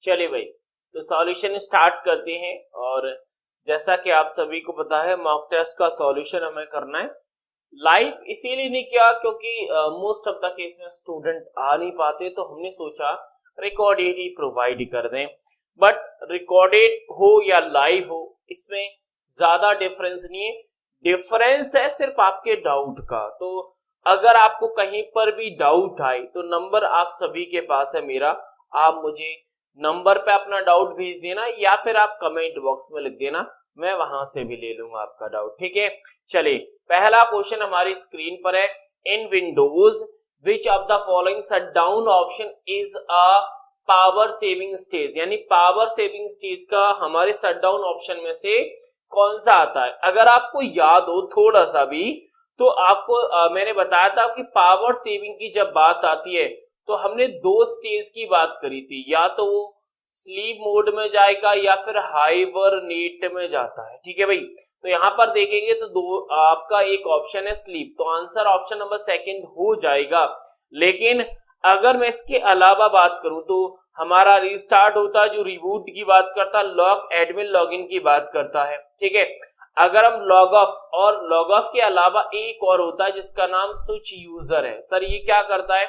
चलिए भाई, तो सॉल्यूशन स्टार्ट करते हैं। और जैसा कि आप सभी को पता है, मॉक टेस्ट का सॉल्यूशन हमें करना है लाइव, इसीलिए नहीं किया क्योंकि मोस्ट ऑफ द केस में स्टूडेंट आ नहीं पाते, तो हमने सोचा रिकॉर्डेड ही प्रोवाइड कर दें। बट रिकॉर्डेड हो या लाइव हो, इसमें ज्यादा डिफरेंस नहीं है, डिफरेंस है सिर्फ आपके डाउट का। तो अगर आपको कहीं पर भी डाउट आए तो नंबर आप सभी के पास है मेरा, आप मुझे नंबर पे अपना डाउट भेज देना या फिर आप कमेंट बॉक्स में लिख देना, मैं वहां से भी ले लूंगा आपका डाउट, ठीक है। चलिए, पहला क्वेश्चन हमारी स्क्रीन पर है। In Windows which of the following shut down option is a power saving stage, यानी पावर सेविंग स्टेज का हमारे शट डाउन ऑप्शन में से कौन सा आता है। अगर आपको याद हो थोड़ा सा भी, तो आपको मैंने बताया था कि पावर सेविंग की जब बात आती है तो हमने दो स्टेज की बात करी थी, या तो वो स्लीप मोड में जाएगा या फिर हाइबरनेट में जाता है, ठीक है भाई। तो यहाँ पर देखेंगे तो दो आपका एक ऑप्शन है स्लीप, तो आंसर ऑप्शन नंबर सेकंड हो जाएगा। लेकिन अगर मैं इसके अलावा बात करूं तो हमारा रिस्टार्ट होता है, जो रिबूट की बात करता है, लॉग एडमिन लॉगिन की बात करता है, ठीक है। अगर हम लॉग ऑफ, और लॉग ऑफ के अलावा एक और होता है जिसका नाम स्विच यूजर है। सर ये क्या करता है?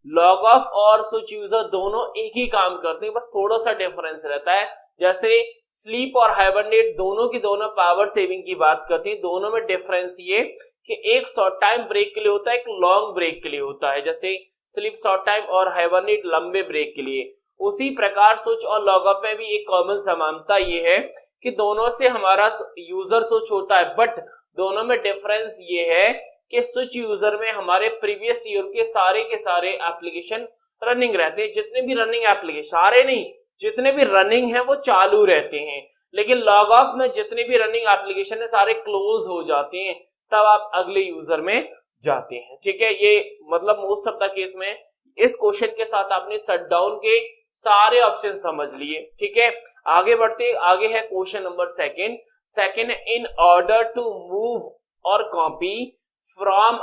लॉग ऑफ और स्विच यूजर दोनों एक ही काम करते हैं, बस थोड़ा सा डिफरेंस रहता है। जैसे स्लीप और हाइबरनेट दोनों की दोनों पावर सेविंग की बात करती है, दोनों में डिफरेंस ये कि एक शॉर्ट टाइम ब्रेक के लिए होता है, एक लॉन्ग ब्रेक के लिए होता है। जैसे स्लीप शॉर्ट टाइम और हाइबरनेट लंबे ब्रेक के लिए, उसी प्रकार स्विच और लॉग ऑफ में भी एक कॉमन समानता ये है कि दोनों से हमारा यूजर स्विच होता है, बट दोनों में डिफरेंस ये है कि स्विच यूजर में हमारे प्रीवियस ईयर के सारे एप्लीकेशन रनिंग रहते हैं, जितने भी रनिंग एप्लीकेशन, सारे नहीं, जितने भी रनिंग है वो चालू रहते हैं। लेकिन लॉग ऑफ में जितने भी रनिंग एप्लीकेशन है सारे क्लोज हो जाते हैं, तब आप अगले यूजर में जाते हैं, ठीक है। ये मतलब मोस्ट ऑफ द केस में इस क्वेश्चन के साथ आपने शट डाउन के सारे ऑप्शन समझ लिए, ठीक है। आगे बढ़ते, आगे है question number second. In order to move or copy from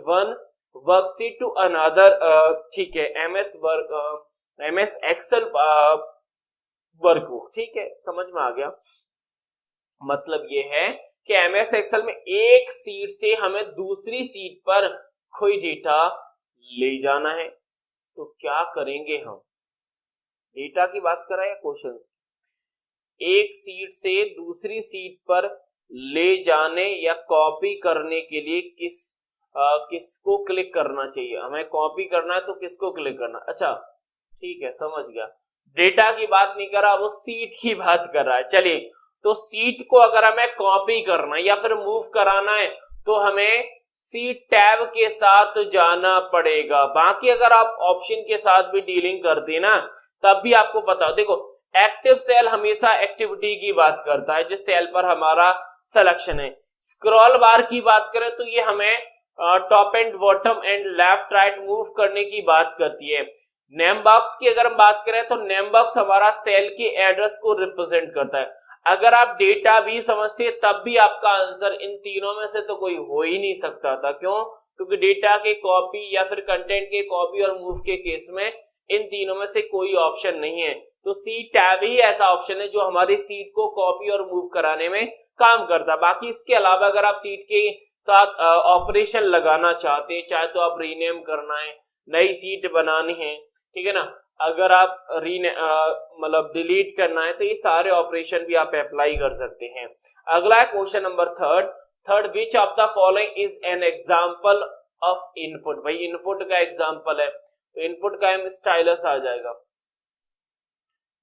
one worksheet to another, ठीक है, एमएस एक्सेल वर्कबुक, ठीक है, समझ में आ गया। मतलब ये है कि एमएस एक्सेल में एक सीट से हमें दूसरी सीट पर कोई डेटा ले जाना है, तो क्या करेंगे हम? डेटा की बात कर रहे हैं क्वेश्चंस की। एक सीट से दूसरी सीट पर ले जाने या कॉपी करने के लिए किसको क्लिक करना चाहिए? हमें कॉपी करना है तो किसको क्लिक करना? अच्छा ठीक है, समझ गया। डेटा की बात नहीं कर रहा, वो सीट की बात कर रहा है। चलिए, तो सीट को अगर हमें कॉपी करना है या फिर मूव कराना है तो हमें सीट टैब के साथ जाना पड़ेगा। बाकी अगर आप ऑप्शन के साथ भी डीलिंग करते ना, तब भी आपको पता हो। देखो, एक्टिव सेल हमेशा एक्टिविटी की बात करता है, जिस सेल पर हमारा सिलेक्शन है। स्क्रॉल बार की बात करें तो ये हमें top and bottom and left right move करने की बात करती है। नेम बॉक्स की अगर हम बात करें तो नेम बॉक्स हमारा सेल के एड्रेस को रिप्रेजेंट करता है। अगर आप डेटा भी समझते तब भी आपका आंसर इन तीनों में से तो कोई हो ही नहीं सकता था। क्यों? क्योंकि डेटा के कॉपी या फिर कंटेंट के कॉपी और मूव के केस में इन तीनों में से कोई ऑप्शन नहीं है। तो सीट टैब ही ऐसा ऑप्शन है जो हमारी सीट को कॉपी और मूव कराने में काम करता है। बाकी इसके अलावा अगर आप सीट के साथ ऑपरेशन लगाना चाहते हैं, चाहे तो आप रीनेम करना है, नई सीट बनानी है, ठीक है ना, अगर आप मतलब डिलीट करना है, तो ये सारे ऑपरेशन भी आप अप्लाई कर सकते हैं। अगला है question number third which of the following is an example of input. भाई इनपुट का एग्जांपल है, तो इनपुट का स्टाइलस आ जाएगा,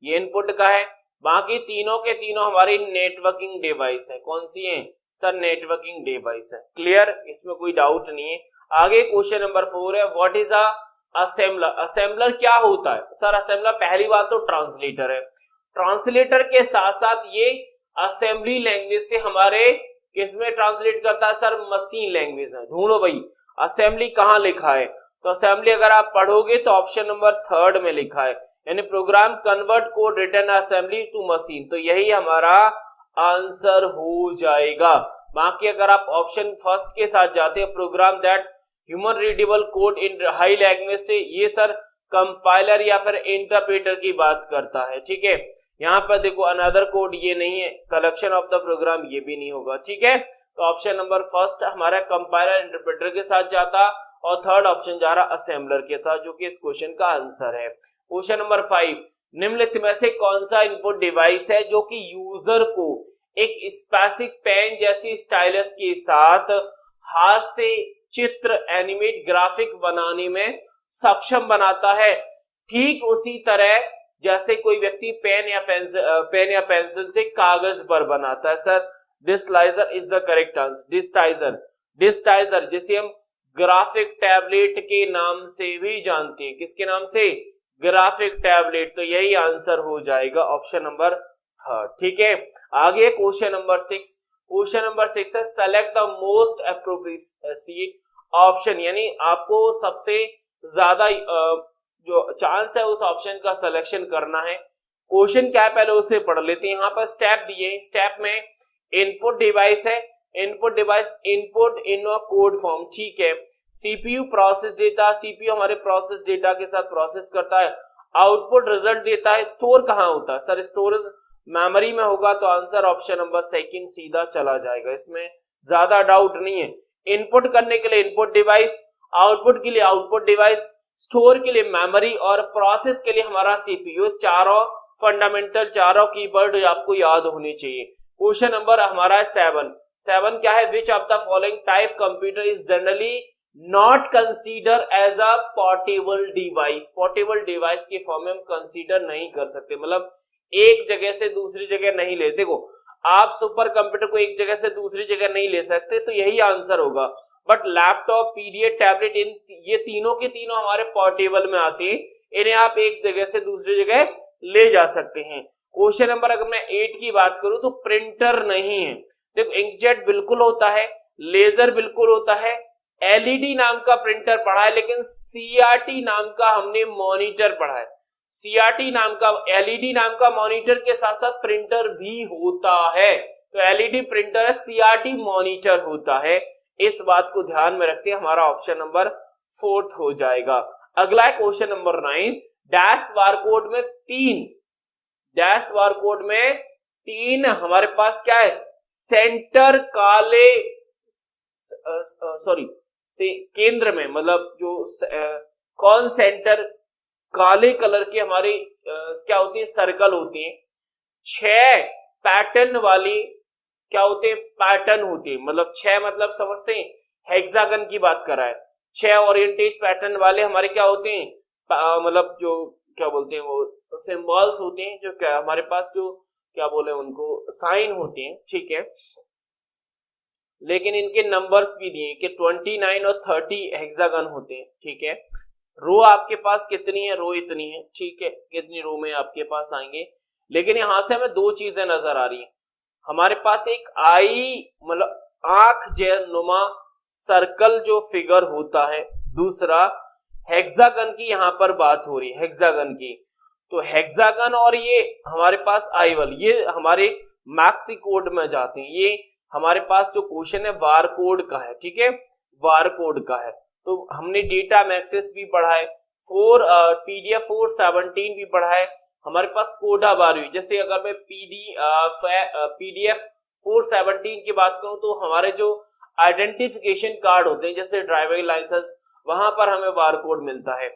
ये इनपुट का है। बाकी तीनों के तीनों हमारी नेटवर्किंग डिवाइस है। कौन सी है सर? नेटवर्किंग डिवाइस है। क्लियर, इसमें कोई डाउट नहीं है। आगे क्वेश्चन नंबर 4 है, what is a assembler. Assembler क्या होता है? सर असेंबलर पहली बात तो ट्रांसलेटर है। ट्रांसलेटर के साथ साथ ये असेंबली लैंग्वेज से हमारे किसमें ट्रांसलेट करता है? सर मशीन लैंग्वेज है। ढूंढो भाई असेंबली कहाँ लिखा है, तो असेंबली अगर आप पढ़ोगे तो ऑप्शन नंबर 3 में लिखा है, यानी program convert code return assembly to machine. तो यही हमारा आंसर हो जाएगा। बाकी अगर आप ऑप्शन फर्स्ट के साथ जाते हैं, program that human readable code in high language, से ये सर कंपाइलर या फिर इंटरप्रेटर की बात करता है। ठीक है, यहाँ पर देखो अनदर कोड ये नहीं है, कलेक्शन ऑफ द प्रोग्राम ये भी नहीं होगा। ठीक है, तो ऑप्शन नंबर फर्स्ट हमारा कंपाइलर इंटरप्रेटर के साथ जाता और थर्ड ऑप्शन जा रहा असेंबलर के साथ, जो कि इस क्वेश्चन का आंसर है। क्वेश्चन नंबर 5, निम्नलिखित में से कौन सा इनपुट डिवाइस है जो कि यूजर को एक स्पेसिफिक पेन जैसी स्टाइलस के साथ हाथ से चित्र एनिमेट ग्राफिक बनाने में सक्षम बनाता है? ठीक उसी तरह जैसे कोई व्यक्ति पेन या पेंसिल से कागज पर बनाता है। Sir digitizer is the correct answer. Digitizer जिसे हम ग्राफिक टैबलेट के नाम से भी जानते हैं। किसके नाम से? Graphic tablet. तो यही आंसर हो जाएगा ऑप्शन नंबर थर्ड। ठीक है, आगे क्वेश्चन नंबर 6। क्वेश्चन नंबर 6 है select the most appropriate option, यानी आपको सबसे ज्यादा जो चांस है उस ऑप्शन का सिलेक्शन करना है। क्वेश्चन क्या है पहले उसे पढ़ लेते हैं। यहाँ पर स्टेप दिए, स्टेप में इनपुट डिवाइस है, इनपुट डिवाइस इनपुट इन कोड फॉर्म। ठीक है, सीपीयू प्रोसेस डेटा, सीपीयू हमारे प्रोसेस डेटा के साथ प्रोसेस करता है, आउटपुट रिजल्ट देता है। स्टोर कहाँ होता है? सर स्टोरेज मेमोरी में होगा, तो आंसर ऑप्शन नंबर सेकंड सीधा चला जाएगा, इसमें ज्यादा डाउट नहीं है। इनपुट करने के लिए इनपुट डिवाइस, आउटपुट के लिए आउटपुट डिवाइस, स्टोर के लिए मेमोरी और प्रोसेस के लिए हमारा सीपीयू। चारों फंडामेंटल, चारों कीवर्ड आपको याद होने चाहिए। क्वेश्चन नंबर हमारा है 7 क्या है? Which of the following type computer is generally not consider as a portable device? Portable device के फॉर्म में हम कंसीडर नहीं कर सकते, मतलब एक जगह से दूसरी जगह नहीं ले। देखो आप सुपर कंप्यूटर को एक जगह से दूसरी जगह नहीं ले सकते, तो यही आंसर होगा। बट लैपटॉप, पीडीएफ, टैबलेट, इन ये तीनों के तीनों हमारे पोर्टेबल में आते हैं, इन्हें आप एक जगह से दूसरी जगह ले जा सकते हैं। क्वेश्चन नंबर अगर मैं 8 की बात करूं तो प्रिंटर नहीं है। देखो इंकजेट बिल्कुल होता है, लेजर बिल्कुल होता है, एलईडी नाम का प्रिंटर पढ़ा है, लेकिन सीआरटी नाम का हमने मॉनिटर पढ़ा है। सीआरटी नाम का, एलईडी नाम का मॉनिटर के साथ साथ प्रिंटर भी होता है, तो एलईडी प्रिंटर है, सीआरटी मॉनिटर होता है। इस बात को ध्यान में रखते हमारा ऑप्शन नंबर 4 हो जाएगा। अगला है क्वेश्चन नंबर 9, डैश बारकोड में तीन हमारे पास क्या है? सेंटर काले, सॉरी से केंद्र में, मतलब जो कौन सेंटर काले कलर के हमारे क्या होती है? सर्कल होती है। 6 पैटर्न वाली क्या होते हैं? पैटर्न होते हैं, मतलब 6 मतलब समझते हैं हेक्सागन की बात कर रहा है। 6 ओरिएंटेशन पैटर्न वाले हमारे क्या होते हैं? मतलब जो क्या बोलते हैं वो सिंबल्स होते हैं, जो क्या हमारे पास जो क्या बोले उनको साइन होते हैं। ठीक है, लेकिन इनके नंबर्स भी दिए कि 29 और 30 हेक्सागन होते हैं। ठीक है, रो आपके पास कितनी है? रो इतनी है। ठीक है, कितनी रो में आपके पास आएंगे, लेकिन यहां से हमें 2 चीजें नजर आ रही हैं। हमारे पास एक आई मतलब आंख नुमा सर्कल जो फिगर होता है, दूसरा हेक्सागन की यहां पर बात हो रही है, हेक्सागन की। तो हेक्सागन और ये हमारे पास आई वाली, ये हमारे मैक्सी कोड में जाते हैं। ये हमारे पास जो क्वेश्चन है वार कोड का है। ठीक है, वार कोड का है। तो हमने डेटा मैट्रिक्स भी पढ़ा है, पीडीएफ 417 भी पढ़ा है। हमारे पास कोडा बार हुई, जैसे अगर मैं पीडीएफ 417 की बात करूं तो हमारे जो आइडेंटिफिकेशन कार्ड होते हैं जैसे ड्राइविंग लाइसेंस, वहां पर हमें बार कोड मिलता है।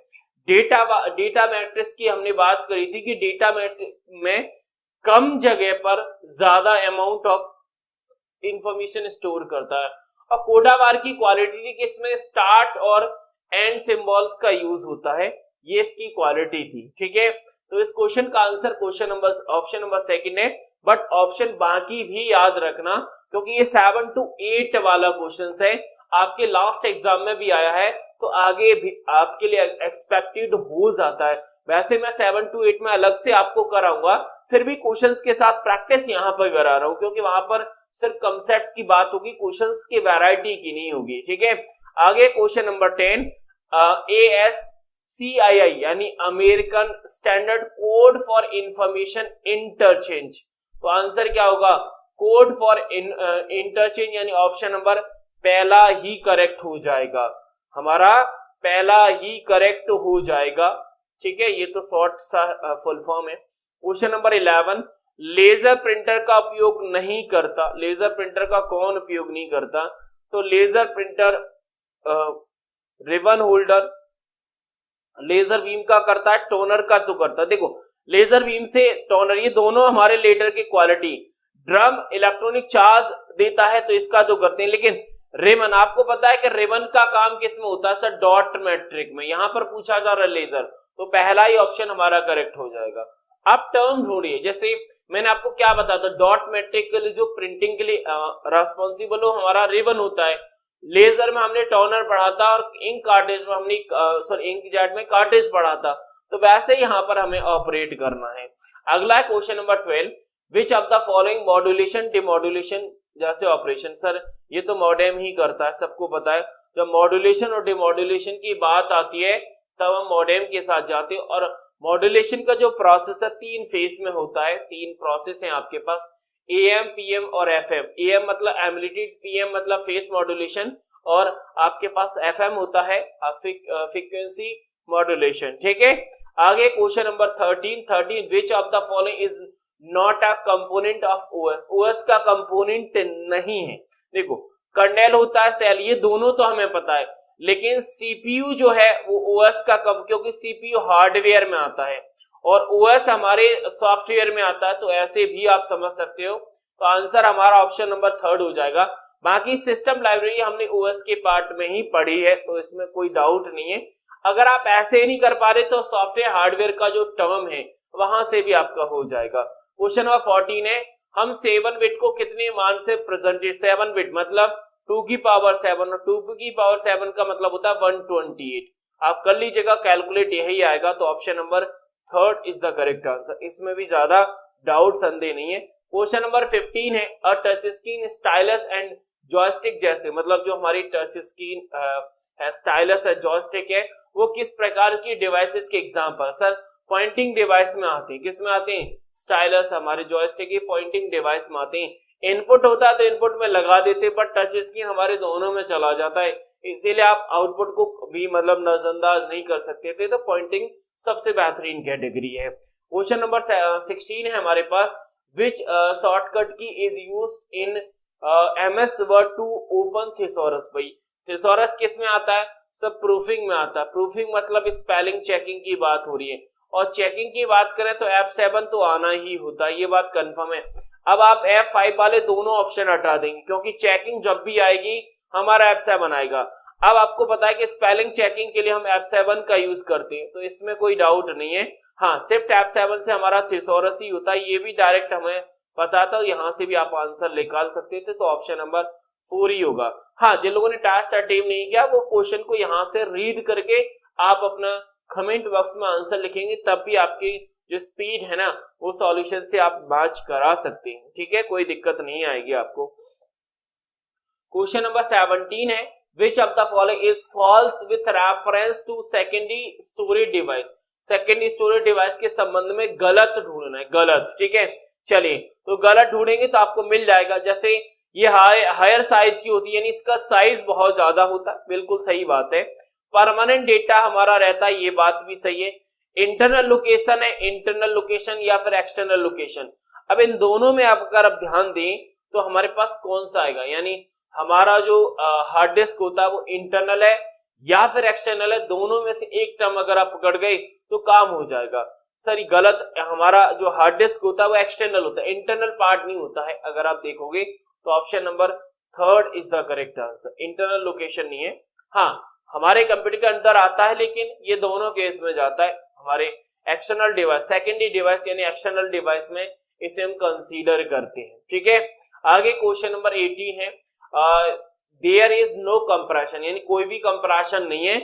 डेटा मैट्रिक्स की हमने बात करी थी कि डेटा मैट्रिक्स में कम जगह पर ज्यादा अमाउंट ऑफ इंफॉर्मेशन स्टोर करता है। और कोडा बार की क्वालिटी थी कि इसमें स्टार्ट और एंड सिंबल्स का यूज होता है, ये इसकी क्वालिटी थी। ठीक है, तो इस क्वेश्चन का आंसर ऑप्शन नंबर 2 है। बट ऑप्शन बाकी भी याद रखना, क्योंकि ये 7 to 8 वाला क्वेश्चन है, आपके लास्ट एग्जाम में भी आया है, तो आगे भी आपके लिए एक्सपेक्टेड हो जाता है। वैसे मैं 7 to 8 में अलग से आपको कराऊंगा, फिर भी क्वेश्चंस के साथ प्रैक्टिस यहाँ पर करा रहा हूँ, क्योंकि वहां पर सिर्फ कंसेप्ट की बात होगी, क्वेश्चंस की वैरायटी की नहीं होगी। ठीक है, आगे क्वेश्चन नंबर 10, ASCII यानी American standard code for information interchange, तो आंसर क्या होगा? कोड फॉर इंटरचेंज, यानी ऑप्शन नंबर पहला ही करेक्ट हो जाएगा, हमारा पहला ही करेक्ट हो जाएगा। ठीक है, ये तो शॉर्ट सा फुल फॉर्म है। क्वेश्चन नंबर 11, लेजर प्रिंटर का उपयोग नहीं करता। लेजर प्रिंटर का कौन उपयोग नहीं करता? तो laser printer ribbon holder, laser beam का करता है, टोनर का तो करता है। देखो लेजर बीम से टोनर, ये दोनों हमारे लेटर की क्वालिटी, ड्रम इलेक्ट्रॉनिक चार्ज देता है तो इसका तो करते हैं, लेकिन रिबन, आपको पता है कि रिबन का काम किस में होता है सर? डॉट मैट्रिक में। यहां पर पूछा जा रहा है लेजर, तो पहला ही ऑप्शन हमारा करेक्ट हो जाएगा। आप टर्म ढूंढिए, जैसे मैंने आपको क्या बताया था, डॉट मैट्रिक के लिए जो प्रिंटिंग के लिए रेस्पॉन्सिबल हो हमारा रिबन होता है, लेजर में हमने टोनर पढ़ा था और इंक कार्टेज में हमने सॉरी इंक जेट में कार्टेज पढ़ा था, तो वैसे ही यहाँ पर हमें ऑपरेट करना है। अगला है question number 12, which of the following modulation demodulation जैसे ऑपरेशन। सर ये तो मॉडेम ही करता है, सबको पता है। जब मॉड्यूलेशन और डिमॉड्यूलेशन की बात आती है तब हम मॉडेम के साथ जाते हैं, और मॉड्यूलेशन का जो प्रोसेस है 3 फेज में होता है, 3 प्रोसेस हैं आपके पास, AM, PM और FM। AM मतलब एम्पलीट्यूड, PM मतलब फेस मॉड्यूलेशन, और आपके पास FM होता है फ्रीक्वेंसी मॉड्यूलेशन। ठीक है, आगे question number 13, which of the following is not a component of OS। OS का कंपोनेंट नहीं है। देखो कर्नेल होता है, सेल, ये दोनों तो हमें पता है, लेकिन CPU जो है वो OS का क्योंकि CPU हार्डवेयर में आता है और OS हमारे सॉफ्टवेयर में आता है, तो ऐसे भी आप समझ सकते हो। तो आंसर हमारा ऑप्शन नंबर 3 हो जाएगा। बाकी सिस्टम लाइब्रेरी हमने OS के पार्ट में ही पढ़ी है, तो इसमें कोई डाउट नहीं है। अगर आप ऐसे नहीं कर पा रहे तो सॉफ्टवेयर हार्डवेयर का जो टर्म है वहां से भी आपका हो जाएगा। क्वेश्चन नंबर 14 है, हम 7 बिट को कितने मान से प्रेजेंटेड? 7 बिट मतलब 2 की पावर 7, और 2 की पावर 7 का मतलब होता है 128। आप कर लीजिएगा कैलकुलेट, यही आएगा। तो option number 3 is the correct answer, इसमें भी ज्यादा डाउट संदेह नहीं है। क्वेश्चन नंबर 15 है, अ touch screen stylus and joystick जैसे, मतलब जो हमारी टच स्क्रीन है, स्टाइलस है, जॉयस्टिक है, वो किस प्रकार की डिवाइसेस के एग्जांपल? सर पॉइंटिंग डिवाइस में आते हैं। किस में आते हैं? स्टाइलस हमारे जॉयस्टिक की पॉइंटिंग डिवाइस में आते हैं। इनपुट होता है तो इनपुट में लगा देते हैं, पर टच स्क्रीन हमारे दोनों में चला जाता है, इसीलिए आप आउटपुट को भी मतलब नजरअंदाज नहीं कर सकते थे। तो पॉइंटिंग सबसे बेहतरीन कैटेगरी है। क्वेश्चन नंबर 16 है हमारे पास, विच शॉर्टकट की is used in MS Word to open thesaurus. भाई थिसॉरस किस में आता है? सब प्रूफिंग में आता है। प्रूफिंग मतलब स्पेलिंग चेकिंग की बात हो रही है, और चेकिंग की बात करें तो F7 तो आना ही होता है, ये बात कंफर्म है। अब आप F5 वाले दोनों ऑप्शन हटा देंगे, क्योंकि चेकिंग जब भी आएगी हमारा F7 आएगा। अब आपको पता है कि स्पेलिंग चेकिंग के लिए हम F7 का यूज करते हैं, तो इसमें कोई डाउट नहीं है। हाँ, सिर्फ F7 से हमारा थिसॉरस ही होता है, ये भी डायरेक्ट हमें पता था, यहाँ से भी आप आंसर निकाल सकते थे। तो ऑप्शन नंबर 4 ही होगा। हाँ, जिन लोगों ने टास्क अटेम्प्ट नहीं किया वो क्वेश्चन को यहाँ से रीड करके आप अपना कमेंट बॉक्स में आंसर लिखेंगे, तब भी आपकी जो स्पीड है ना वो सॉल्यूशन से आप मैच करा सकते हैं। ठीक है, कोई दिक्कत नहीं आएगी आपको। क्वेश्चन नंबर 17 है, which of the following is false with reference to secondary storage device. Secondary storage device के संबंध में गलत ढूंढना है, गलत। ठीक है, चलिए तो गलत ढूंढेंगे तो आपको मिल जाएगा। जैसे ये हायर साइज की होती है, यानी इसका साइज बहुत ज्यादा होता है, बिल्कुल सही बात है। परमानेंट डेटा हमारा रहता है, ये बात भी सही है। इंटरनल लोकेशन है, इंटरनल लोकेशन या फिर एक्सटर्नल लोकेशन। अब इन दोनों में आप अगर आप ध्यान दें तो हमारे पास कौन सा आएगा, यानी हमारा जो हार्ड डिस्क होता है वो इंटरनल है या फिर एक्सटर्नल है, दोनों में से एक टर्म अगर आप पकड़ गए तो काम हो जाएगा। सर गलत, हमारा जो हार्ड डिस्क होता है वो एक्सटर्नल होता है, इंटरनल पार्ट नहीं होता है। अगर आप देखोगे तो option number 3 is the correct answer, internal location नहीं है। हाँ, हमारे कंप्यूटर के अंदर आता है, लेकिन ये दोनों केस में जाता है हमारे एक्सटर्नल डिवाइस, सेकेंडरी डिवाइस यानी एक्सटर्नल डिवाइस में इसे हम कंसीडर करते हैं। ठीक है, आगे क्वेश्चन नंबर 18 है, देयर इज नो कंप्रेशन, यानी कोई भी कंप्रेशन नहीं है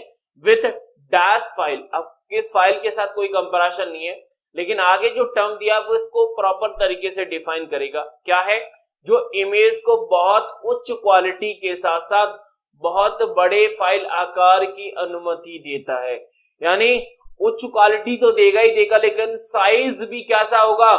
विथ डैश फाइल। अब किस फाइल के साथ कोई कंप्रेशन नहीं है, लेकिन आगे जो टर्म दिया वो इसको प्रॉपर तरीके से डिफाइन करेगा। क्या है? जो इमेज को बहुत उच्च क्वालिटी के साथ साथ बहुत बड़े फाइल आकार की अनुमति देता है, यानी उच्च क्वालिटी तो देगा ही देगा, लेकिन साइज भी कैसा होगा?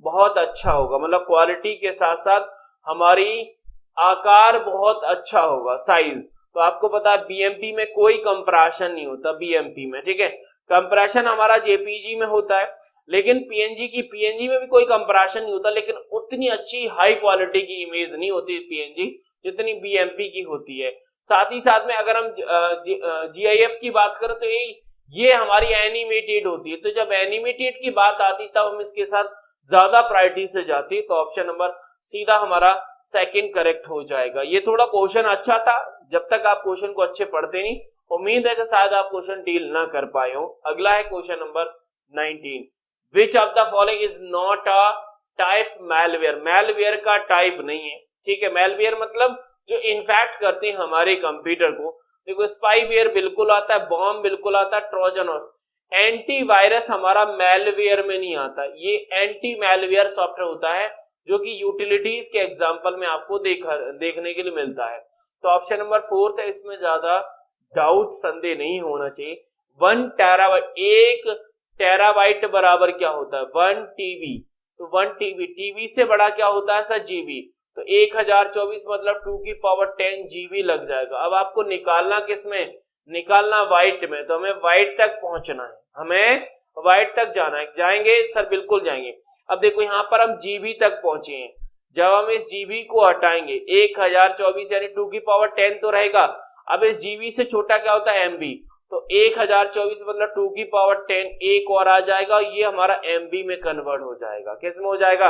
बहुत अच्छा होगा। मतलब क्वालिटी के साथ साथ हमारी आकार बहुत अच्छा होगा, साइज। तो आपको पता है BMP में कोई कंप्रेशन नहीं होता, BMP में। ठीक है, कंप्रेशन हमारा जेपीजी में होता है, लेकिन पीएनजी में भी कोई कंप्रेशन नहीं होता, लेकिन उतनी अच्छी हाई क्वालिटी की इमेज नहीं होती पीएनजी जितनी बीएमपी की होती है। साथ ही साथ में अगर हम जीआईएफ की बात करें तो ये हमारी एनिमेटेड होती है, तो जब एनिमेटेड की बात आती तब हम इसके साथ ज्यादा प्रायोरिटी से जाती है, तो ऑप्शन नंबर सीधा हमारा सेकंड करेक्ट हो जाएगा। ये थोड़ा क्वेश्चन अच्छा था, जब तक आप क्वेश्चन को अच्छे पढ़ते नहीं, उम्मीद है कि शायद आप क्वेश्चन डील ना कर पाए हो। अगला है question number 19, which of the following is not a type malware. Malware का टाइप नहीं है, ठीक है। मैलवेयर मतलब जो इन्फेक्ट करते हैं हमारे कंप्यूटर को। देखो स्पाईवेयर बिल्कुल आता है, बॉम्ब बिल्कुल आता है, ट्रोजन हॉर्स। एंटीवायरस हमारा मैलवेयर में नहीं आता, ये एंटी मैलवेयर सॉफ्टवेयर होता है जो कि यूटिलिटीज के एग्जांपल में आपको देखने के लिए मिलता है। तो ऑप्शन नंबर 4 है, इसमें ज्यादा डाउट संदेह नहीं होना चाहिए। 1 टेराबाइट, 1 टेराबाइट बराबर क्या होता है 1 टीबी। तो 1 टीबी, टीबी से बड़ा क्या होता है सर जीबी, तो 1024 मतलब 2 की पावर 10 जीबी लग जाएगा। अब आपको निकालना किसमें, निकालना वाइट में, तो हमें वाइट तक पहुंचना है, हमें वाइट तक जाना है। जाएंगे सर, बिल्कुल जाएंगे। अब देखो यहाँ पर हम जीबी तक पहुंचे हैं, जब हम इस जीबी को हटाएंगे 1024 यानी 2 की पावर 10 तो रहेगा। अब इस जीबी से छोटा क्या होता है एमबी, तो 1024 मतलब 2 की पावर 10 एक और आ जाएगा, ये हमारा एमबी में कन्वर्ट हो जाएगा। किस में हो जाएगा,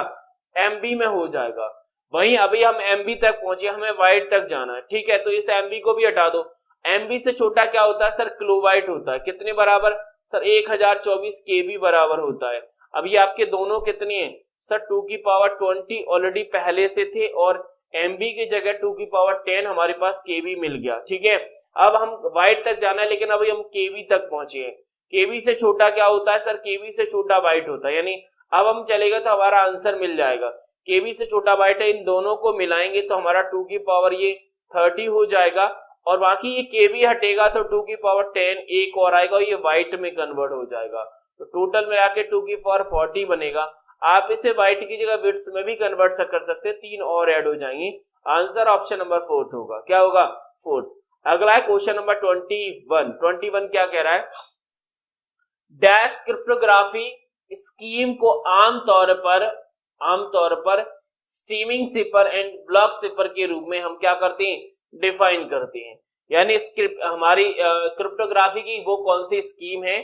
एमबी में हो जाएगा। वहीं अभी हम एमबी तक पहुंचे, हमें वाइट तक जाना है, ठीक है। तो इस एमबी को भी हटा दो। एमबी से छोटा क्या होता है सर किलोबाइट होता है, कितने बराबर सर 1024 केबी बराबर होता है। अब ये आपके दोनों कितने हैं सर 2 की पावर 20 ऑलरेडी पहले से थे, और एमबी की जगह 2 की पावर 10 हमारे पास केबी मिल गया, ठीक है। अब हम वाइट तक जाना है, लेकिन अभी हम केबी तक पहुंचे हैं। केबी से छोटा क्या होता है सर, केबी से छोटा बाइट होता है, यानी अब हम चलेगा तो हमारा आंसर मिल जाएगा। केबी से छोटा बाइट है, इन दोनों को मिलाएंगे तो हमारा 2 की पावर ये 30 हो जाएगा, और बाकी ये केबी हटेगा तो 2 की पावर 10 एक और आएगा, और ये वाइट में कन्वर्ट हो जाएगा। तो टोटल में आके 2 की पावर 40 बनेगा। आप इसे वाइट की जगह बिट्स में भी कन्वर्ट कर सकते हैं, 3 और ऐड हो जाएंगे। आंसर ऑप्शन नंबर 4 होगा, क्या होगा 4। अगला है क्वेश्चन नंबर 21 क्या कह रहा है, डैश क्रिप्टोग्राफी स्कीम को आमतौर पर streaming sipper and block sipper के रूप में हम क्या करते हैं, डिफाइन करते हैं। यानी स्क्रिप्ट हमारी क्रिप्टोग्राफी की वो कौन सी स्कीम है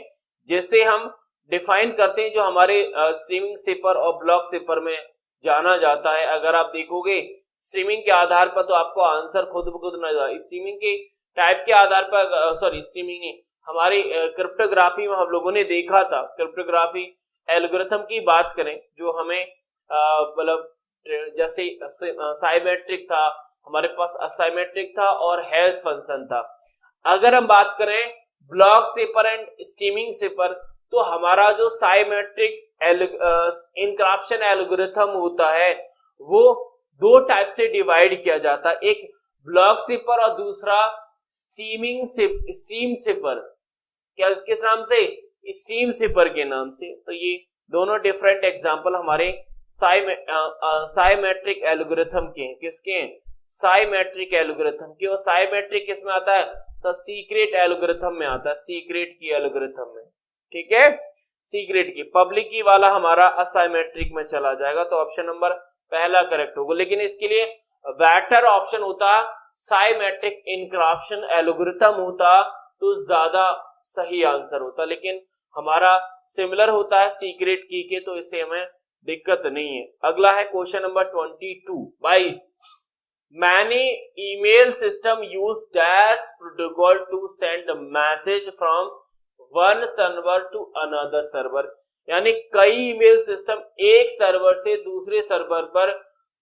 जिसे हम डिफाइन करते हैं, जो हमारे स्ट्रीमिंग सिपर और ब्लॉक सिपर में जाना जाता है। अगर आप देखोगे स्ट्रीमिंग के आधार पर तो आपको आंसर खुद ब खुद नजर आए। स्ट्रीमिंग के टाइप के आधार पर, सॉरी स्ट्रीमिंग नहीं, हमारी क्रिप्टोग्राफी में हम लोगों ने देखा था, क्रिप्टोग्राफी एल्गोरिथम की बात करें जो हमें मतलब जैसे साइमेट्रिक था, हमारे पास असाइमेट्रिक था और हैश फंक्शन था। अगर हम बात करें block sipper and streaming sipper, तो हमारा जो साइमेट्रिक इनक्रप्शन एल्गोरिथम होता है वो 2 टाइप से डिवाइड किया जाता है, एक ब्लॉक सिपर और दूसरा स्ट्रीम सिपर। क्या किस नाम से, स्ट्रीम सिपर के नाम से। तो ये दोनों डिफरेंट एग्जांपल हमारे साइमेट्रिक एल्गोरिथम के हैं। किसके हैं, साइमेट्रिक एल्गोरिथम के। और साइमेट्रिक किसमें आता है तो सीक्रेट एल्गोरिथम में आता है, सीक्रेट की एल्गोरिथम में, ठीक है। सीक्रेट की, पब्लिक की वाला हमारा असाइमेट्रिक में चला जाएगा, तो ऑप्शन नंबर पहला करेक्ट होगा। लेकिन इसके लिए बेटर ऑप्शन होता साइमेट्रिक इनक्रप्शन एल्गोरिथम होता तो ज्यादा सही आंसर होता, लेकिन हमारा सिमिलर होता है सीक्रेट की के, तो इससे हमें दिक्कत नहीं है। अगला है question number 22 many email system use dash protocol to send message from one server to another server. यानी कई ईमेल सिस्टम एक सर्वर से दूसरे सर्वर पर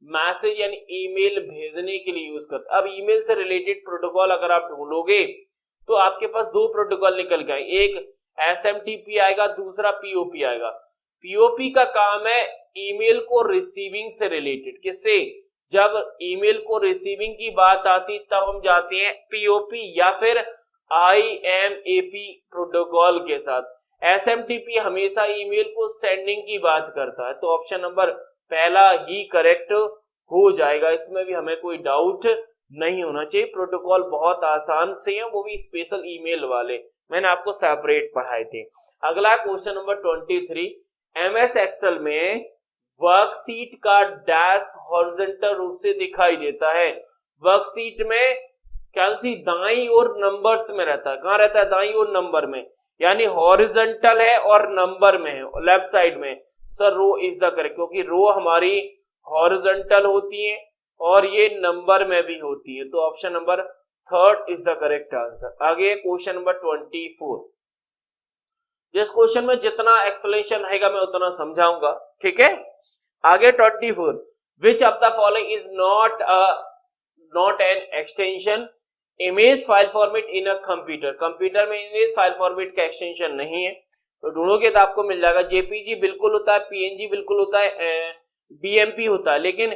मैसेज यानी ईमेल भेजने के लिए यूज करते। अब ईमेल से रिलेटेड प्रोटोकॉल अगर आप ढूंढोगे तो आपके पास 2 प्रोटोकॉल निकल गए, एक SMTP आएगा, दूसरा POP आएगा। POP का काम है ईमेल को रिसीविंग से रिलेटेड। किससे, जब ईमेल को रिसीविंग की बात आती तब हम जाते हैं POP या फिर IMAP प्रोटोकॉल के साथ। SMTP हमेशा ईमेल को सेंडिंग की बात करता है, तो ऑप्शन नंबर पहला ही करेक्ट हो जाएगा। इसमें भी हमें कोई डाउट नहीं होना चाहिए। प्रोटोकॉल बहुत आसान से है, वो भी स्पेशल ईमेल वाले। मैंने आपको सेपरेट पढ़ाए थे। अगला क्वेश्चन नंबर 23, एमएस एक्सेल में वर्कशीट का डैश हॉरिजॉन्टल रूप से दिखाई देता है। वर्कशीट में क्या सी दाईं ओर नंबर्स में रहता है, कहां रहता है, दाईं ओर नंबर में, यानी हॉरिजॉन्टल है और नंबर में है, लेफ्ट साइड में। Sir row is the correct, क्योंकि रो हमारी हॉरिजॉन्टल होती है और ये नंबर में भी होती है, तो option number 3 is the correct answer. आगे क्वेश्चन नंबर 24, जिस क्वेश्चन में जितना एक्सप्लेनेशन रहेगा मैं उतना समझाऊंगा, ठीक है। आगे 24, विच of the following is not an extension image file format in a computer. Computer में इमेज फाइल फॉर्मेट का एक्सटेंशन नहीं है, तो ढूंढोगे तो आपको मिल जाएगा। जेपीजी बिल्कुल होता है, पीएनजी बिल्कुल होता है, बीएमपी होता है, लेकिन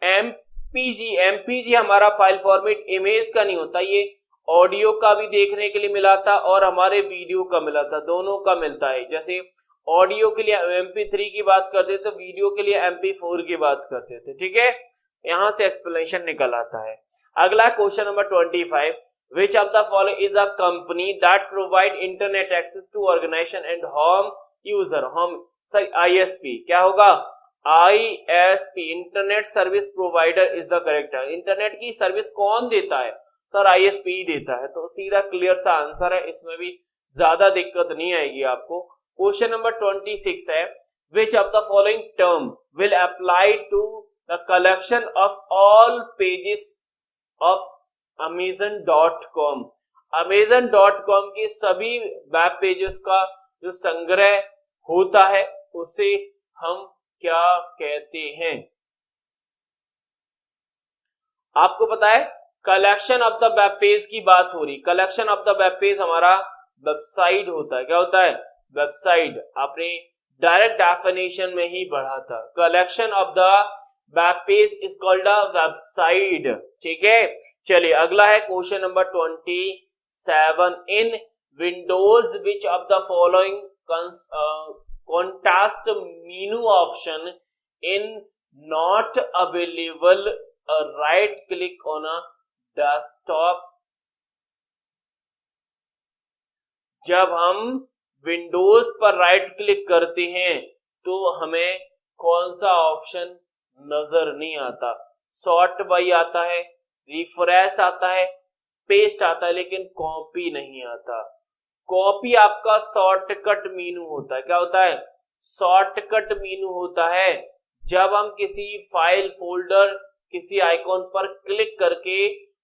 एमपीजी हमारा फाइल फॉर्मेट इमेज का नहीं होता। ये ऑडियो का भी देखने के लिए मिला था और हमारे वीडियो का मिला था, दोनों का मिलता है। जैसे ऑडियो के लिए MP3 की बात करते थे, तो वीडियो के लिए MP4 की बात करते थे, ठीक है। यहां से एक्सप्लेनेशन निकल आता है। अगला question number 25, which of the following is a company that provide internet access to organization and home user? home sorry ISP क्या होगा, ISP internet service provider is the correct है। इंटरनेट की सर्विस कौन देता है, सर ISP ही देता है, तो सीधा क्लियर सा आंसर है, इसमें भी ज्यादा दिक्कत नहीं आएगी आपको। क्वेश्चन नंबर 26 है, which of the following term will apply to the collection of all pages of Amazon.com? Amazon.com के सभी वेब पेजेस का जो संग्रह होता है उसे हम क्या कहते हैं? आपको पता है collection of the web page की बात हो रही। Collection of the web page हमारा वेबसाइट होता है, क्या होता है, वेबसाइट। आपने डायरेक्ट डेफिनेशन में ही पढ़ा था, collection of the web page is called a website, ठीक है। चलिए अगला है question number 27, in Windows which of the following contest menu option in not available right click on a desktop. जब हम विंडोज पर राइट क्लिक करते हैं तो हमें कौन सा ऑप्शन नजर नहीं आता? सॉर्ट बाय आता है, रिफ्रेश आता है, पेस्ट आता है, लेकिन कॉपी नहीं आता। कॉपी आपका शॉर्टकट मेनू होता है, क्या होता है, शॉर्टकट मेनू होता है। जब हम किसी फाइल फोल्डर किसी आइकॉन पर क्लिक करके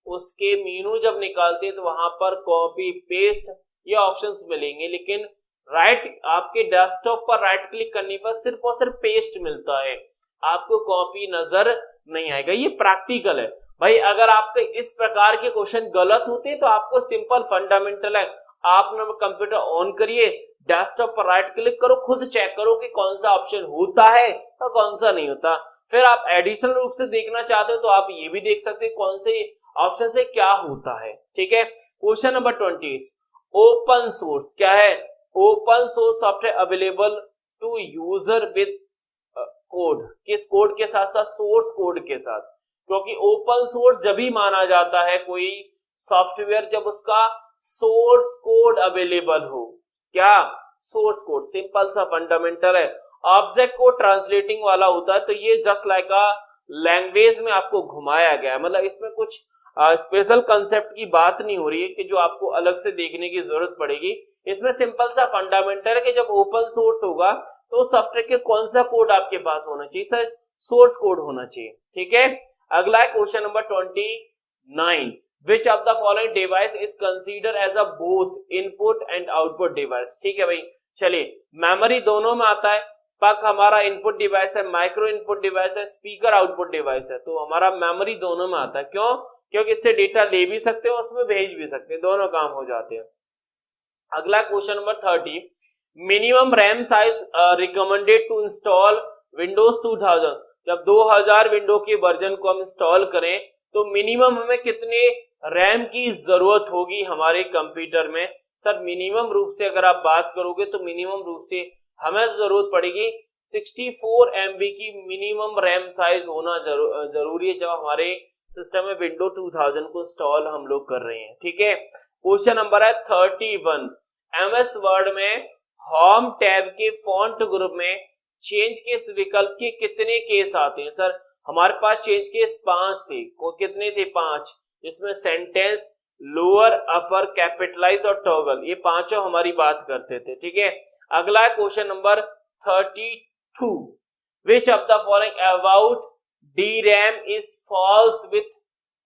उसके मेनू जब निकालते हैं तो वहां पर कॉपी पेस्ट ये ऑप्शंस मिलेंगे, लेकिन राइट आपके डेस्कटॉप पर राइट क्लिक करने पर सिर्फ और सिर्फ पेस्ट मिलता है, आपको कॉपी नजर नहीं आएगा। ये प्रैक्टिकल है भाई। अगर आपके इस प्रकार के क्वेश्चन गलत होते हैं तो आपको सिंपल फंडामेंटल है, आप कंप्यूटर ऑन करिए, डेस्कटॉप पर राइट क्लिक करो, खुद चेक करो कि कौन सा ऑप्शन होता है और कौन सा नहीं होता। फिर आप एडिशनल रूप से देखना चाहते हो तो आप ये भी देख सकते हैं कौन से ऑप्शन से क्या होता है, ठीक है। क्वेश्चन नंबर 20, ओपन सोर्स क्या है? Open source software available to user with code. किस कोड के साथ साथ? सोर्स कोड के साथ। क्योंकि ओपन सोर्स जब भी माना जाता है कोई सॉफ्टवेयर जब उसका सोर्स कोड अवेलेबल हो। क्या? सोर्स कोड, सिंपल सा फंडामेंटल है। ऑब्जेक्ट को ट्रांसलेटिंग वाला होता है, तो ये जस्ट लाइक अ लैंग्वेज में आपको घुमाया गया है, मतलब इसमें कुछ स्पेशल कंसेप्ट की बात नहीं हो रही है कि जो आपको अलग से देखने की जरूरत पड़ेगी। इसमें सिंपल सा फंडामेंटल है कि जब ओपन सोर्स होगा तो सॉफ्टवेयर के कौन सा कोड आपके पास होना चाहिए? सर सोर्स कोड होना चाहिए, ठीक है। अगला है question number 29, which of the following device is consider as a both input and output device? ठीक है भाई, चलिए मेमोरी दोनों में आता है, पक हमारा इनपुट डिवाइस है, माइक्रो इनपुट डिवाइस है, स्पीकर आउटपुट डिवाइस है, तो हमारा मेमोरी दोनों में आता है। क्यों? क्योंकि इससे डेटा ले भी सकते हो, उसमें भेज भी सकते हैं, दोनों काम हो जाते हैं। अगला question number 30, minimum RAM size recommended to install Windows 2000। जब 2000 विंडो के वर्जन को हम इंस्टॉल करें तो मिनिमम हमें कितने रैम की जरूरत होगी हमारे कंप्यूटर में? सर मिनिमम रूप से अगर आप बात करोगे तो मिनिमम रूप से हमें जरूरत पड़ेगी 64 MB की मिनिमम रैम साइज होना जरूरी है जब हमारे सिस्टम में विंडो 2000 को इंस्टॉल हम लोग कर रहे हैं, ठीक है। क्वेश्चन नंबर है 31, एमएस वर्ड में होम टैब के फॉन्ट ग्रुप में चेंज केस विकल्प के कितने केस आते हैं? सर हमारे पास चेंज केस 5 थे, वो कितने थे? 5, जिसमें सेंटेंस, लोअर, अपर, कैपिटलाइज और टॉगल, ये पांचों हमारी बात करते थे। ठीक है, अगला है question number 32, which of the following about DRAM is false with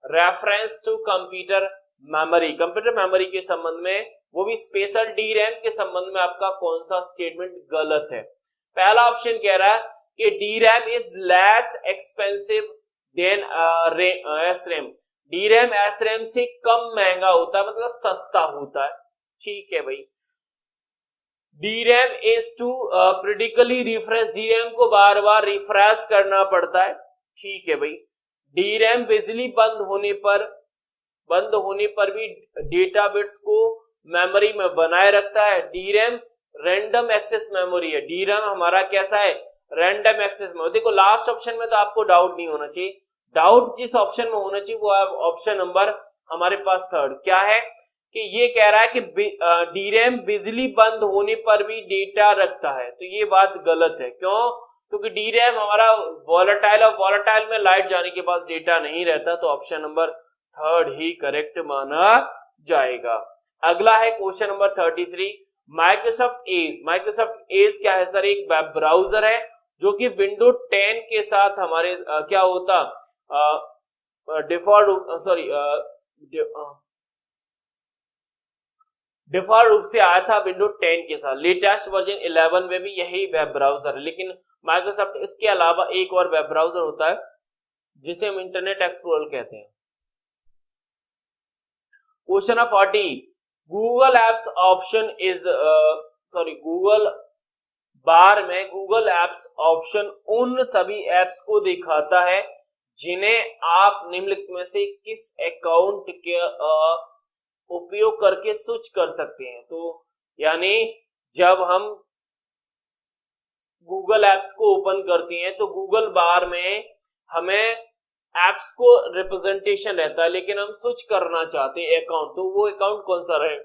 reference to computer memory? Computer memory के संबंध में, वो भी स्पेशल DRAM के संबंध में आपका कौन सा स्टेटमेंट गलत है? पहला ऑप्शन कह रहा है कि DRAM is less expensive than SRAM। DRAM SRAM से कम महंगा होता है, मतलब सस्ता होता है। ठीक है भाई। DRAM is to critically refresh, DRAM को बार बार रिफ्रेश करना पड़ता है। ठीक है भाई। DRAM बिजली बंद होने पर भी डेटा बिट्स को मेमोरी में बनाए रखता है। DRAM रैंडम एक्सेस मेमोरी है। DRAM हमारा कैसा है? Random access memory. देखो लास्ट ऑप्शन में तो आपको डाउट नहीं होना चाहिए, डाउट जिस ऑप्शन में होना चाहिए वो ऑप्शन नंबर हमारे पास 3 क्या है कि ये कह रहा है कि DRAM बिजली बंद होने पर भी डेटा रखता है, तो ये बात गलत है। क्यों? क्योंकि DRAM हमारा वॉलेटाइल, और वॉलेटाइल में लाइट जाने के बाद डेटा नहीं रहता, तो ऑप्शन नंबर 3 ही करेक्ट माना जाएगा। अगला है क्वेश्चन नंबर 33, माइक्रोसॉफ्ट एज क्या है? सर एक वेब ब्राउजर है जो कि विंडो 10 के साथ हमारे क्या होता डिफॉल्ट रूप से आया था विंडो 10 के साथ। लेटेस्ट वर्जन 11 में भी यही वेब ब्राउजर है, लेकिन माइक्रोसॉफ्ट इसके अलावा एक और वेब ब्राउजर होता है जिसे हम इंटरनेट एक्सप्लोरर कहते हैं। Question number 40, Google apps option is Google bar में गूगल एप्स ऑप्शन उन सभी एप्स को दिखाता है जिन्हें आप निम्नलिखित में से किस अकाउंट के उपयोग करके स्विच कर सकते हैं। तो यानी जब हम गूगल एप्स को ओपन करते हैं तो गूगल बार में हमें एप्स को रिप्रेजेंटेशन रहता है, लेकिन हम स्विच करना चाहते हैं अकाउंट, तो वो अकाउंट कौन सा रहे?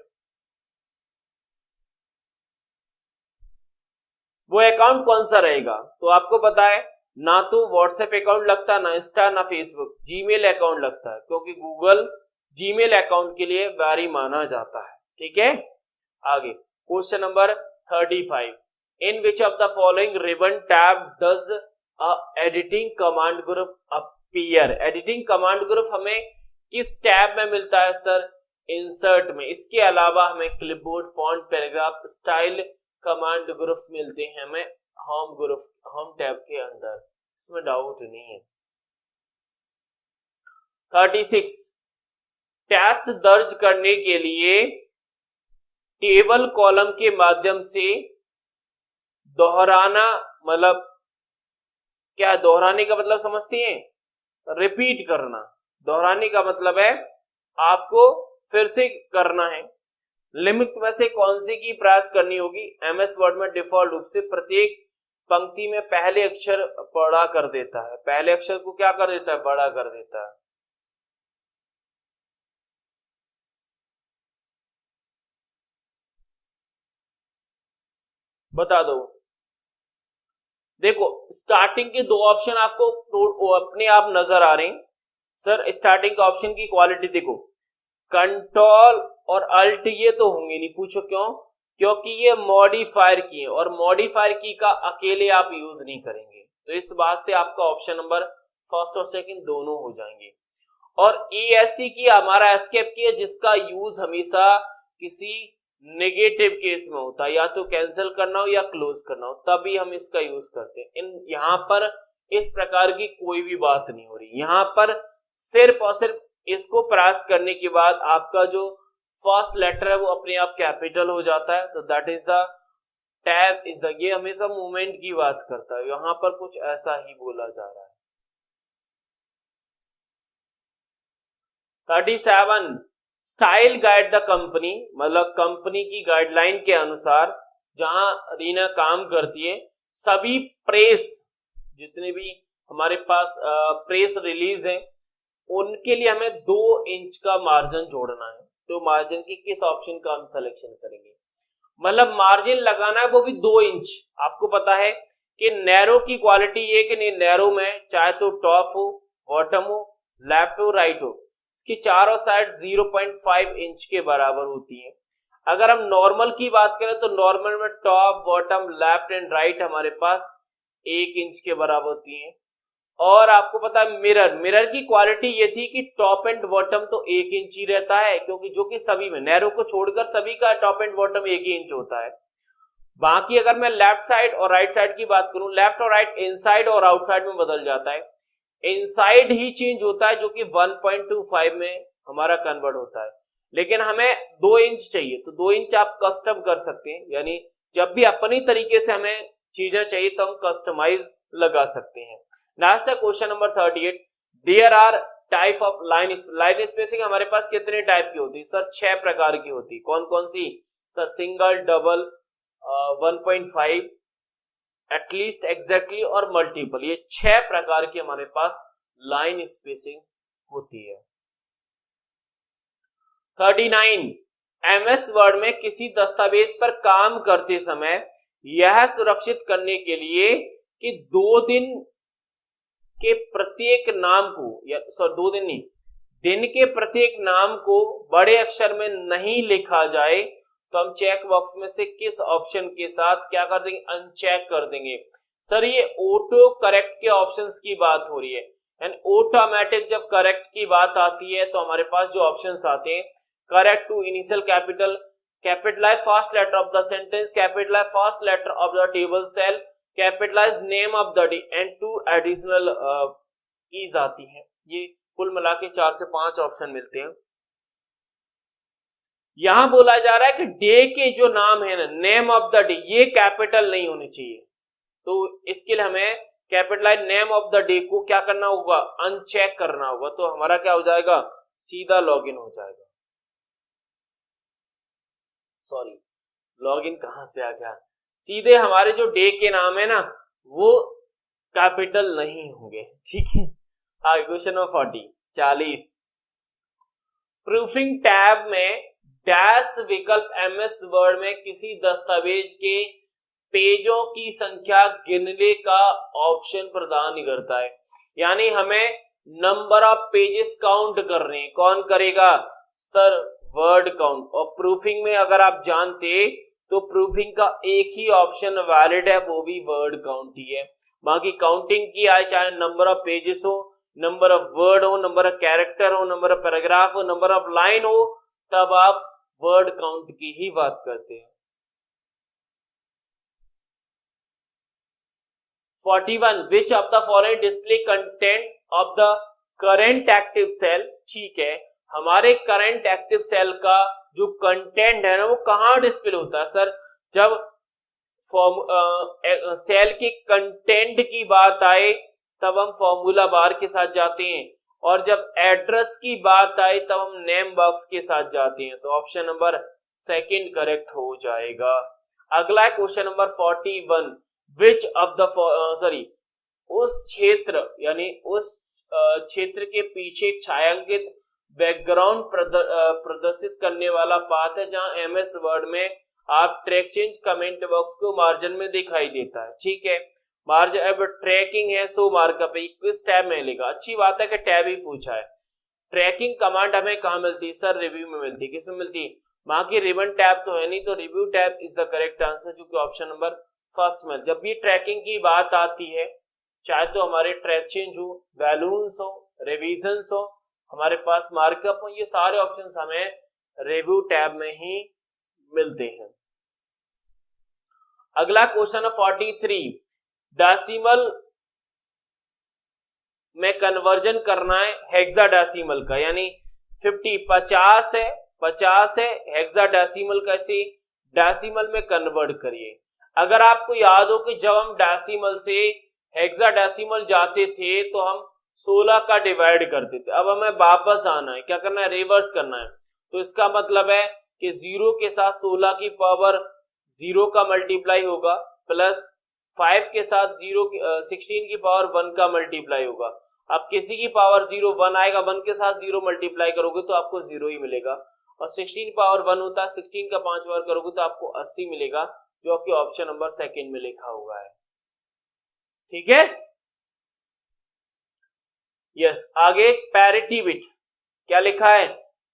वो अकाउंट कौन सा रहेगा? तो आपको पता है ना तो व्हाट्सएप अकाउंट लगता, ना इंस्टा, ना फेसबुक, जीमेल अकाउंट लगता है, क्योंकि गूगल जीमेल अकाउंट के लिए वैरी माना जाता है। ठीक है, आगे question number 35, in which of the following ribbon tab does editing command group appear? Editing command group हमें किस टैब में मिलता है? सर इंसर्ट में। इसके अलावा हमें clipboard, font, paragraph, style command group मिलते हैं हमें होम टैब के अंदर, इसमें डाउट नहीं है। 36, टेक्स्ट दर्ज करने के लिए टेबल कॉलम के माध्यम से दोहराना, मतलब क्या दोहराने का मतलब समझती हैं? रिपीट करना। दोहराने का मतलब है आपको फिर से करना है। लिमिट में से कौन सी की प्रयास करनी होगी? एमएस वर्ड में डिफॉल्ट रूप से प्रत्येक पंक्ति में पहले अक्षर बड़ा कर देता है, पहले अक्षर को क्या कर देता है? बड़ा कर देता है। बता दो। देखो स्टार्टिंग के 2 ऑप्शन आपको अपने आप नजर आ रहे हैं। सर स्टार्टिंग के ऑप्शन की क्वालिटी देखो, कंट्रोल और अल्ट ये तो होंगे नहीं, पूछो क्यों? क्योंकि ये मॉडिफायर की है और मॉडिफायर की का अकेले आप यूज नहीं करेंगे, तो इस बात से आपका ऑप्शन नंबर फर्स्ट और सेकंड दोनों हो जाएंगे। और ESC की हमारा एस्केप की है, जिसका यूज हमेशा किसी नेगेटिव केस में होता है, या तो कैंसिल करना हो या क्लोज करना हो, तभी हम इसका यूज करते हैं। यहाँ पर इस प्रकार की कोई भी बात नहीं हो रही, यहाँ पर सिर्फ और सिर्फ इसको प्रयास करने के बाद आपका जो फर्स्ट लेटर है वो अपने आप कैपिटल हो जाता है, तो that is the tab is the, ये हमेशा मूवमेंट की बात करता है, यहाँ पर कुछ ऐसा ही बोला जा रहा है। 37, स्टाइल गाइड द कंपनी, मतलब कंपनी की गाइडलाइन के अनुसार जहां रीना काम करती है, सभी प्रेस, जितने भी हमारे पास प्रेस रिलीज है, उनके लिए हमें 2 इंच का मार्जिन जोड़ना है। तो मार्जिन की किस ऑप्शन का हम सिलेक्शन करेंगे? मतलब मार्जिन लगाना है वो भी 2 इंच। आपको पता है कि नैरो की क्वालिटी ये कि नहीं, नैरो में चाहे तो टॉप हो, बॉटम हो, लेफ्ट हो, राइट हो, इसकी चारों साइड 0.5 इंच के बराबर होती है। अगर हम नॉर्मल की बात करें तो नॉर्मल में top, bottom, left and right हमारे पास 1 इंच के बराबर होती है। और आपको पता है मिरर की क्वालिटी ये थी कि टॉप एंड बॉटम तो 1 इंच ही रहता है, क्योंकि जो कि सभी में, नैरो को छोड़कर सभी का top and bottom 1 he inch होता है। बाकी अगर मैं लेफ्ट साइड और राइट साइड की बात करूं, लेफ्ट और राइट इनसाइड और आउटसाइड में बदल जाता है। इनसाइड ही चेंज होता है जो कि 1.25 में हमारा कन्वर्ट होता है। लेकिन हमें 2 इंच चाहिए, तो 2 इंच आप कस्टम कर सकते हैं, यानी जब भी अपनी तरीके से हमें चीजें चाहिए तो हम कस्टमाइज लगा सकते हैं। नेक्स्ट है question number 38। There are type of line spacing हमारे पास कितने टाइप की होती है सर? 6 प्रकार की होती है। कौन कौन सी sir? Single, double, 1.5, at least, exactly और मल्टीपल। ये 6 प्रकार की हमारे पास लाइन स्पेसिंग होती है। 39। एमएस वर्ड में किसी दस्तावेज पर काम करते समय यह सुरक्षित करने के लिए कि 2 दिन के प्रत्येक नाम को, या 2 दिन नहीं, दिन के प्रत्येक नाम को बड़े अक्षर में नहीं लिखा जाए, तो हम चेक बॉक्स में से किस ऑप्शन के साथ क्या कर देंगे? अनचेक कर देंगे। सर ये ऑटो करेक्ट के ऑप्शंस की बात हो रही है, एंड ऑटोमेटिक जब करेक्ट की बात आती है तो हमारे पास जो ऑप्शंस आते हैं, correct two initial capital, capitalize first letter of the sentence, capitalize first letter of the table cell, capitalize name of the day, and 2 additional keys आती हैं। ये कुल मिला के 4 से 5 ऑप्शन मिलते हैं। यहां बोला जा रहा है कि डे के जो नाम है ना, नेम ऑफ द डे, ये कैपिटल नहीं होनी चाहिए, तो इसके लिए हमें capitalize name of the day को क्या करना होगा? अनचेक करना होगा। तो हमारा क्या हो जाएगा? सीधा लॉगिन हो जाएगा। सॉरी, लॉगिन कहां से आ गया? सीधे हमारे जो डे के नाम है ना वो कैपिटल नहीं होंगे, ठीक है। आगे क्वेश्चन नंबर 40। प्रूफिंग टैब में डैश विकल्प एमएस वर्ड में किसी दस्तावेज के पेजों की संख्या गिनने का ऑप्शन प्रदान करता है। यानी हमें नंबर ऑफ पेजेस काउंट करने, कौन करेगा सर? Word count. और प्रूफिंग में अगर आप जानते तो प्रूफिंग का एक ही ऑप्शन वैलिड है, वो भी वर्ड काउंट ही है। बाकी काउंटिंग की आए, चाहे नंबर ऑफ पेजेस हो, नंबर ऑफ वर्ड हो, नंबर ऑफ कैरेक्टर हो, नंबर ऑफ पैराग्राफ हो, नंबर ऑफ लाइन हो, तब आप वर्ड काउंट की ही बात करते हैं। 41। Which of the following display content of the current active cell? ठीक है, हमारे करंट एक्टिव सेल का जो कंटेंट है ना वो कहां डिस्प्ले होता है सर? जब सेल के कंटेंट की बात आए तब हम फॉर्मूला बार के साथ जाते हैं, और जब एड्रेस की बात आए तब हम नेम बॉक्स के साथ जाते हैं। तो ऑप्शन नंबर 2 करेक्ट हो जाएगा। अगला question number 41। Which of the उस क्षेत्र, यानी उस क्षेत्र के पीछे छायांकित बैकग्राउंड प्रदर्शित करने वाला पाथ है जहां एमएस वर्ड में आप ट्रैक चेंज कमेंट बॉक्स को मार्जिन में दिखाई देता है, ठीक है। मार्जिन अब ट्रैकिंग है, सो मार्कअप है, किस टैब में मिलेगा? अच्छी बात है कि टैब ही पूछा है। ट्रैकिंग कमांड हमें कहां मिलती है सर? रिव्यू में मिलती है। किसमें मिलती है? बाकी रिबन टैब तो है नहीं, तो review tab is the correct answer, जो कि ऑप्शन नंबर 1 में। जब भी ट्रैकिंग की बात आती है, चाहे तो हमारे ट्रैक चेंज हो, वैल्यूज हो, रिविजन्स हो, हमारे पास मार्कअप हो, ये सारे ऑप्शंस हमें रिव्यू टैब में ही मिलते हैं। अगला क्वेश्चन है 43। डेसिमल में कन्वर्जन करना है हेक्साडेसिमल का, यानी 50 है, हेक्साडेसिमल कैसे डेसिमल में कन्वर्ट करिए। अगर आपको याद हो कि जब हम डेसिमल से हेक्साडेसिमल जाते थे तो हम 16 का डिवाइड करते थे। अब हमें वापस आना है, क्या करना है? रिवर्स करना है। तो इसका मतलब है कि 0 के साथ 16 की पावर 0 का मल्टीप्लाई होगा, प्लस 5 के साथ 16 की पावर 1 का मल्टीप्लाई होगा। अब किसी की पावर 0 1 आएगा, 1 के साथ 0 मल्टीप्लाई करोगे तो आपको 0 ही मिलेगा। और 16 पावर 1 होता है, 16 का 5 वर्ग करोगे तो आपको 80 मिलेगा, जो कि ऑप्शन नंबर सेकंड में लिखा हुआ है। ठीक है, यस। आगे पैरिटी बिट, क्या लिखा है?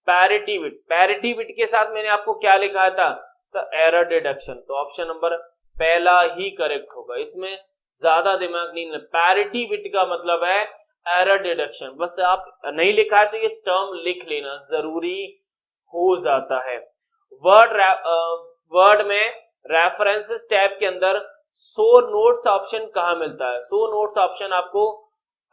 Parity bit. पैरिटी बिट के साथ मैंने आपको क्या लिखा था सर? Error deduction. तो ऑप्शन नंबर पहला ही करेक्ट होगा, इसमें ज्यादा दिमाग नहीं लगना। पैरिटी बिट का मतलब है एरर डिडक्शन। बस आप नहीं लिखा है तो ये टर्म लिख लेना, जरूरी हो जाता है। वर्ड में रेफरेंसेस टैब के अंदर शो नोट्स ऑप्शन कहां मिलता है? शो नोट्स ऑप्शन आपको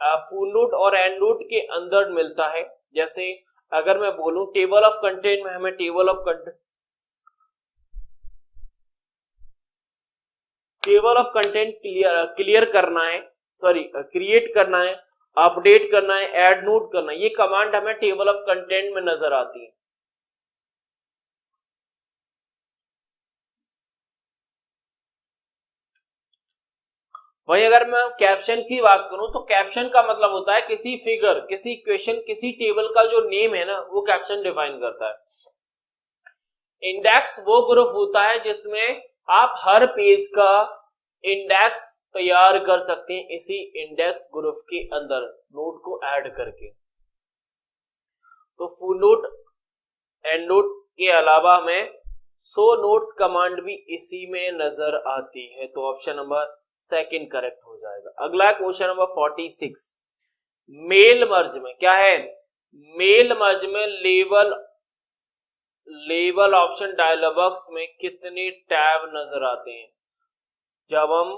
फुल नोट और एंड नोट के अंदर मिलता है। जैसे अगर मैं बोलूं टेबल ऑफ कंटेंट में, हमें टेबल ऑफ कंटेंट क्लियर करना है, सॉरी क्रिएट करना है, अपडेट करना है, ऐड नोट करना है, ये कमांड हमें टेबल ऑफ कंटेंट में नजर आती है। वहीं अगर मैं कैप्शन की बात करूं तो कैप्शन का मतलब होता है किसी फिगर, किसी इक्वेशन, किसी टेबल का जो नेम है ना, वो कैप्शन डिफाइन करता है। इंडेक्स वो ग्रुप होता है जिसमें आप हर पेज का इंडेक्स तैयार कर सकते हैं इसी इंडेक्स ग्रुप के अंदर नोट को ऐड करके। तो फुल नोट, एंड नोट के अलावा हमें शो नोट्स कमांड भी इसी में नजर आती है। तो ऑप्शन नंबर सेकंड करेक्ट हो जाएगा। अगला क्वेश्चन नंबर 46। मेल मर्ज में क्या है? मेल मर्ज में लेबल ऑप्शन डायलॉग बॉक्स में कितने टैब नजर आते हैं? जब हम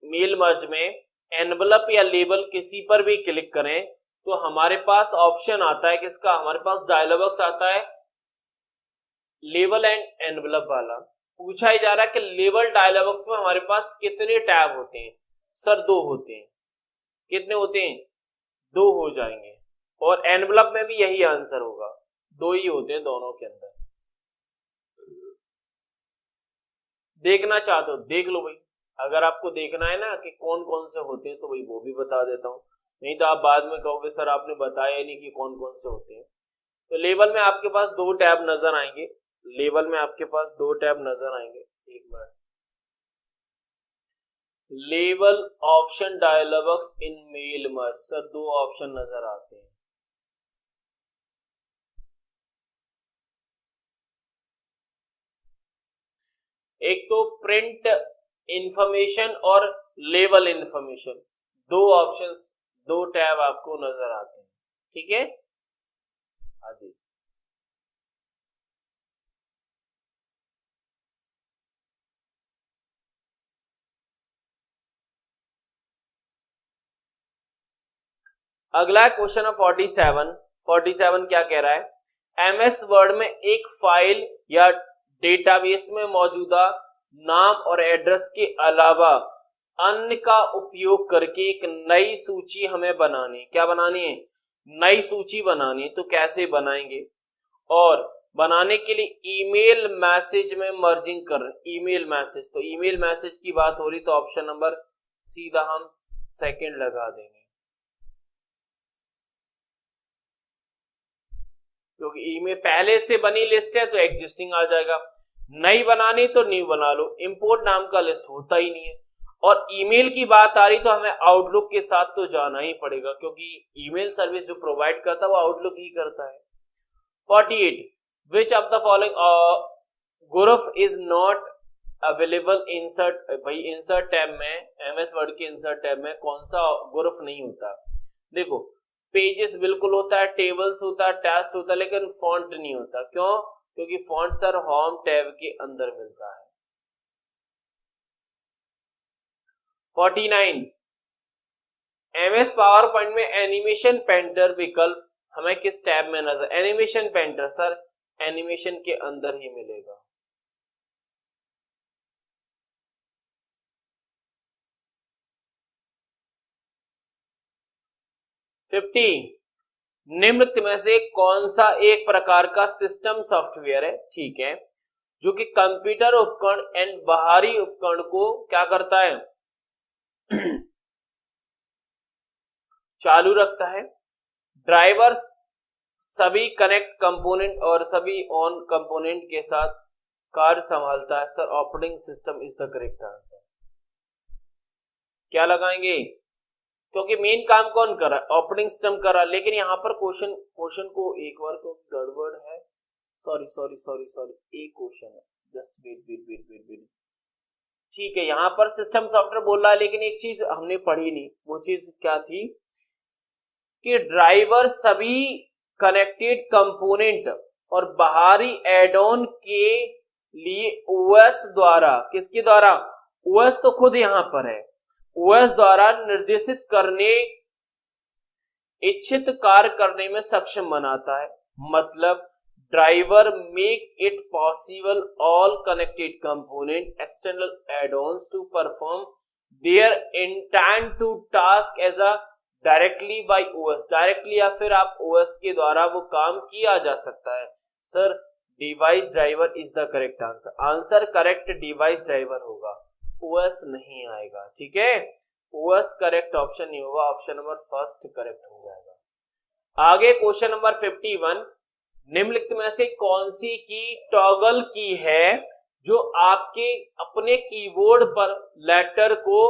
मेल मर्ज में एनवलप या लेबल किसी पर भी क्लिक करें तो हमारे पास ऑप्शन आता है किसका? हमारे पास डायलॉग बॉक्स आता है लेबल एंड एनवलप वाला। पूछा ही जा रहा है कि लेबल डायलॉग बॉक्स में हमारे पास कितने टैब होते हैं? सर 2 होते हैं। कितने होते हैं? 2 हो जाएंगे। और एनवलप में भी यही आंसर होगा, 2 ही होते हैं दोनों के अंदर। देखना चाहते हो देख लो भाई, अगर आपको देखना है ना कि कौन कौन से होते हैं तो भाई वो भी बता देता हूं, नहीं तो आप बाद में कहोगे सर आपने बताया ही नहीं कि कौन कौन से होते हैं। तो लेबल में आपके पास 2 टैब नजर आएंगे, लेबल में आपके पास 2 टैब नजर आएंगे। एक minute, label option dialog box in mail merge, sir 2 option नजर आते हैं। एक तो प्रिंट इंफॉर्मेशन और लेबल इंफॉर्मेशन, 2 ऑप्शंस, 2 टैब आपको नजर आते हैं। ठीक है, हाँ जी। अगला क्वेश्चन है 47। 47 क्या कह रहा है? एमएस वर्ड में एक फाइल या डेटाबेस में मौजूदा नाम और एड्रेस के अलावा अन्य का उपयोग करके एक नई सूची हमें बनानी। क्या बनानी है? नई सूची बनानी है। तो कैसे बनाएंगे? और बनाने के लिए ईमेल मैसेज में मर्जिंग कर, ईमेल मैसेज, तो ईमेल मैसेज की बात हो रही तो ऑप्शन नंबर सीधा हम सेकंड लगा देंगे, क्योंकि ईमेल पहले से बनी लिस्ट है तो एग्जिस्टिंग आ जाएगा। नई बनानी तो न्यू बना लो, इंपोर्ट नाम का लिस्ट होता ही नहीं है। और ईमेल की बात आ रही तो हमें आउटलुक के साथ तो जाना ही पड़ेगा, क्योंकि ईमेल सर्विस जो प्रोवाइड करता है वो आउटलुक ही करता है। 48 विच of the following group is not available insert, भाई इंसर्ट टैब में, एमएस वर्ड के इंसर्ट टैब में कौन सा ग्रुप नहीं होता? देखो पेजेस बिल्कुल होता है, टेबल्स होता है, टेस्ट होता है, लेकिन फॉन्ट नहीं होता। क्यों? क्योंकि फॉन्ट सर होम टैब के अंदर मिलता है। 49 एमएस पावर पॉइंट में एनिमेशन पेंटर विकल्प हमें किस टैब में नजर? एनिमेशन पेंटर सर एनिमेशन के अंदर ही मिलेगा। 50 निम्न में से कौन सा एक प्रकार का सिस्टम सॉफ्टवेयर है, ठीक है, जो कि कंप्यूटर उपकरण एंड बाहरी उपकरण को क्या करता है? चालू रखता है। ड्राइवर्स सभी कनेक्ट कंपोनेंट और सभी ऑन कंपोनेंट के साथ कार्य संभालता है। Sir operating system is the correct answer. क्या लगाएंगे? क्योंकि मेन काम कौन कर रहा है? ऑपरेटिंग सिस्टम कर रहा है। लेकिन यहाँ पर क्वेश्चन को एक बार तो गड़बड़ है। सॉरी एक क्वेश्चन है, जस्ट वेट। ठीक है, यहाँ पर सिस्टम सॉफ्टवेयर बोल रहा है, लेकिन एक चीज हमने पढ़ी नहीं। वो चीज क्या थी कि ड्राइवर सभी कनेक्टेड कंपोनेंट और बाहरी एड ऑन के लिए ओएस द्वारा, किसके द्वारा? ओएस तो खुद यहां पर है, ओएस द्वारा निर्देशित करने, इच्छित कार्य करने में सक्षम बनाता है। मतलब driver make it possible all connected component external add-ons to perform their intend to task as a directly by OS. Directly या फिर आप ओएस के द्वारा वो काम किया जा सकता है। Sir device driver is the correct answer. Answer correct device driver होगा, ओएस नहीं आएगा। ठीक है, ओएस करेक्ट ऑप्शन नहीं होगा, ऑप्शन नंबर फर्स्ट करेक्ट हो जाएगा। आगे क्वेश्चन नंबर 51, निम्नलिखित में से कौन सी की टॉगल की है जो आपके अपने कीबोर्ड पर लेटर को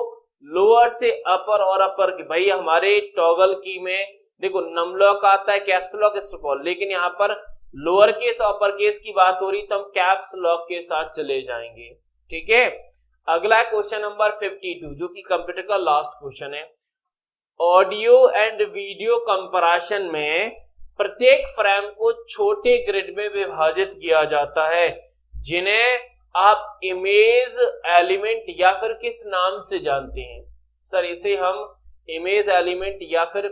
लोअर से अपर और अपर की, भाई हमारे टॉगल की में देखो नम लॉक आता है, कैप्स लॉक, स्मॉल, लेकिन यहाँ पर लोअर केस अपर केस की बात हो रही तो हम कैप्स लॉक के साथ चले जाएंगे। ठीक है, अगला क्वेश्चन नंबर 52 जो कि कंप्यूटर का लास्ट क्वेश्चन है। ऑडियो एंड वीडियो कंपैरिजन में प्रत्येक फ्रेम को छोटे ग्रिड में विभाजित किया जाता है, जिन्हें आप इमेज एलिमेंट या फिर किस नाम से जानते हैं? सर इसे हम इमेज एलिमेंट या फिर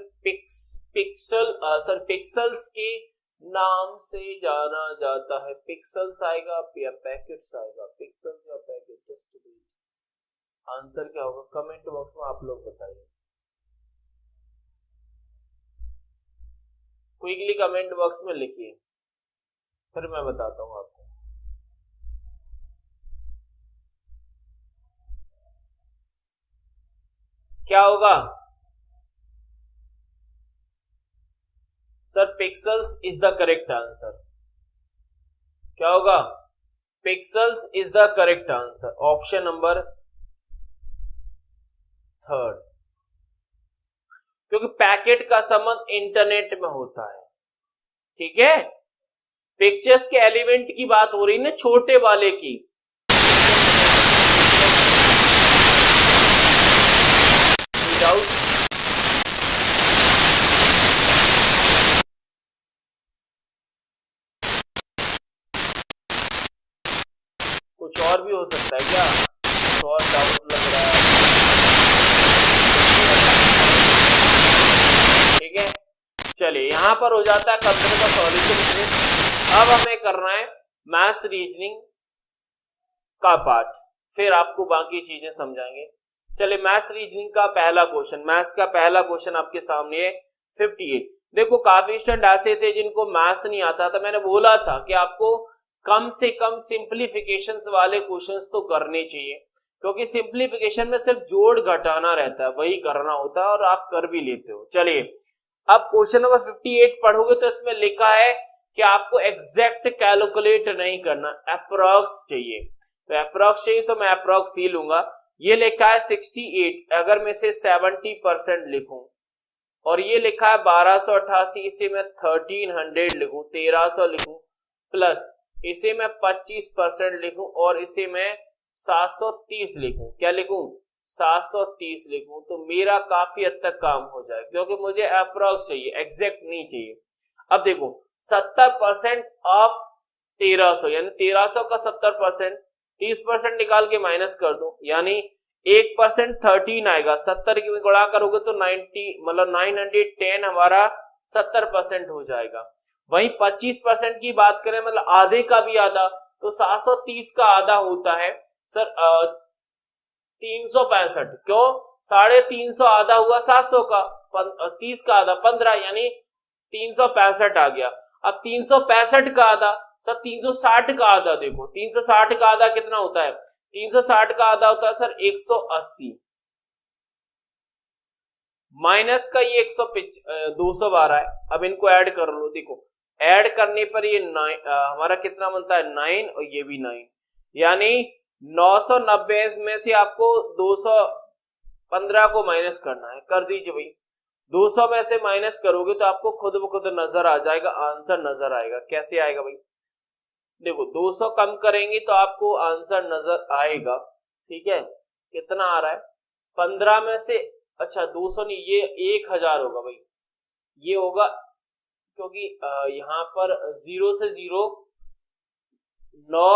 पिक्सल्स के नाम से जाना जाता है। पिक्सल्स आएगा या पैकेट्स आएगा? पिक्सल्स या पैकेट? जस्ट आंसर क्या होगा कमेंट बॉक्स में आप लोग बताइए, क्विकली कमेंट बॉक्स में लिखिए, फिर मैं बताता हूं आपको। क्या होगा? Sir pixels is the correct answer. क्या होगा? Pixels is the correct answer, option number third. क्योंकि पैकेट का संबंध इंटरनेट में होता है। ठीक है, पिक्चर्स के एलिमेंट की बात हो रही है ना, छोटे वाले की। कुछ और भी हो सकता है क्या? कुछ और डाउट लग रहा है? ठीक है, चलिए यहां पर हो जाता है कंप्यूटर का सॉल्यूशन। अब हमें करना है मैथ्स रीजनिंग का पार्ट, फिर आपको बाकी चीजें समझाएंगे। चलिए मैथ्स रीजनिंग का पहला क्वेश्चन, मैथ्स का पहला क्वेश्चन आपके सामने है 58। देखो काफी स्टूडेंट ऐसे थे जिनको मैथ्स नहीं आता था, मैंने बोला था कि आपको कम से कम सिंप्लीफिकेशंस वाले क्वेश्चंस तो करने चाहिए, क्योंकि सिंप्लीफिकेशन में सिर्फ जोड़ घटाना रहता है, वही करना होता है और आप कर भी लेते हो। चलिए अब क्वेश्चन नंबर 58 पढ़ोगे तो इसमें लिखा है कि आपको एग्जैक्ट कैलकुलेट नहीं करना, अप्रॉक्स चाहिए। तो अप्रॉक्स चाहिए तो मैं अप्रॉक्स ही लूंगा। ये लिखा है 68, अगर मैं इसे 70% लिखूं, और ये लिखा है 1288, इसे मैं 1300 लिखूं, 1300 लिखूं, प्लस इसे मैं 25% लिखूं और इसे मैं 730 लिखूं। क्या लिखूं? 730 लिखूं, तो मेरा काफी हद तक काम हो जाए, क्योंकि मुझे अप्रॉक्स चाहिए, एग्जैक्ट नहीं चाहिए। अब देखो 70% ऑफ 1300 यानी 1300 का 70%, 30% निकाल के माइनस कर दो, यानी 1% 13 आएगा, 70 की गुणा करोगे तो 90 मतलब 910 हमारा 70% हो जाएगा। वहीं 25% की बात करें मतलब आधे का भी आधा, तो 730 का आधा होता है सर 365। क्यों? 350 आधा हुआ 700 का, 30 का आधा 15, यानी 365 आ गया। अब 365 का आधा सर 360 का आधा, देखो 360 का आधा कितना होता है? 360 का आधा होता है सर 180, माइनस का ये 212 है। अब इनको ऐड कर लो, देखो ऐड करने पर ये हमारा कितना बनता है 9 और ये भी 9, यानी 990 में से आपको 215 को माइनस करना है। कर दीजिए भाई, 200 में से माइनस करोगे तो आपको खुद ब खुद नजर आ जाएगा, आंसर नजर आएगा। कैसे आएगा भाई, देखो 200 कम करेंगे तो आपको आंसर नजर आएगा। ठीक है, कितना आ रहा है 15 में से, अच्छा 200 नहीं, ये 1000 होगा भाई, ये होगा क्योंकि यहाँ पर 0 से 0 9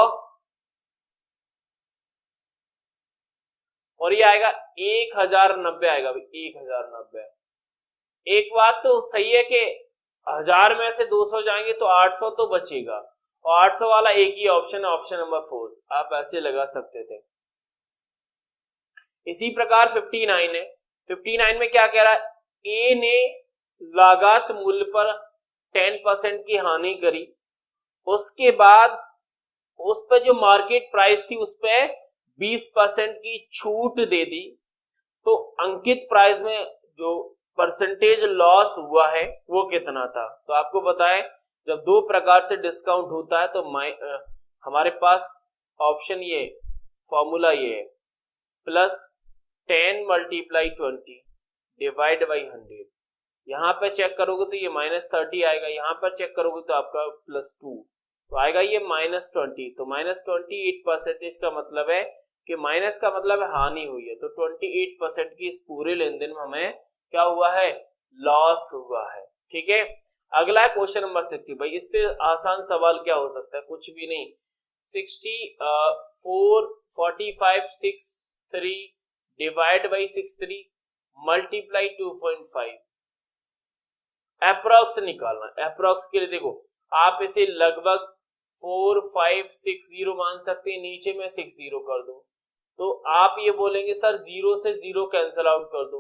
और ये आएगा 1090 आएगा भाई, 1090। एक बात तो सही है कि 1000 में से 200 जाएंगे तो 800 तो बचेगा, और 800 वाला एक ही ऑप्शन है, ऑप्शन नंबर 4, आप ऐसे लगा सकते थे। इसी प्रकार 59 है, 59 में क्या कह रहा है, ए ने लागत मूल्य पर 10% की हानि करी, उसके बाद उस पर जो मार्केट प्राइस थी उस पर 20% की छूट दे दी, तो अंकित प्राइस में जो परसेंटेज लॉस हुआ है वो कितना था। तो आपको पता है जब दो प्रकार से डिस्काउंट होता है तो हमारे पास ऑप्शन ये फॉर्मूला ये है, +10 × 20 डिवाइड बाई 100। यहाँ पे चेक करोगे तो ये -30 आएगा, यहाँ पर चेक करोगे तो आपका +2, तो आएगा ये -20। तो -28% का मतलब है कि माइनस का मतलब है हानि हुई है, तो 28% की इस पूरे लेन देन में हमें क्या हुआ है, लॉस हुआ है। ठीक है, अगला है क्वेश्चन नंबर 60। भाई इससे आसान सवाल क्या हो सकता है, कुछ भी नहीं। 64 45 63 डिवाइड बाई 63 मल्टीप्लाई 2.5, अप्रॉक्स निकालना। अप्रॉक्स के लिए देखो आप इसे लगभग 4560 मान सकते हैं, नीचे में 60 कर दो तो आप ये बोलेंगे सर 0 से 0 कैंसिल आउट कर दो।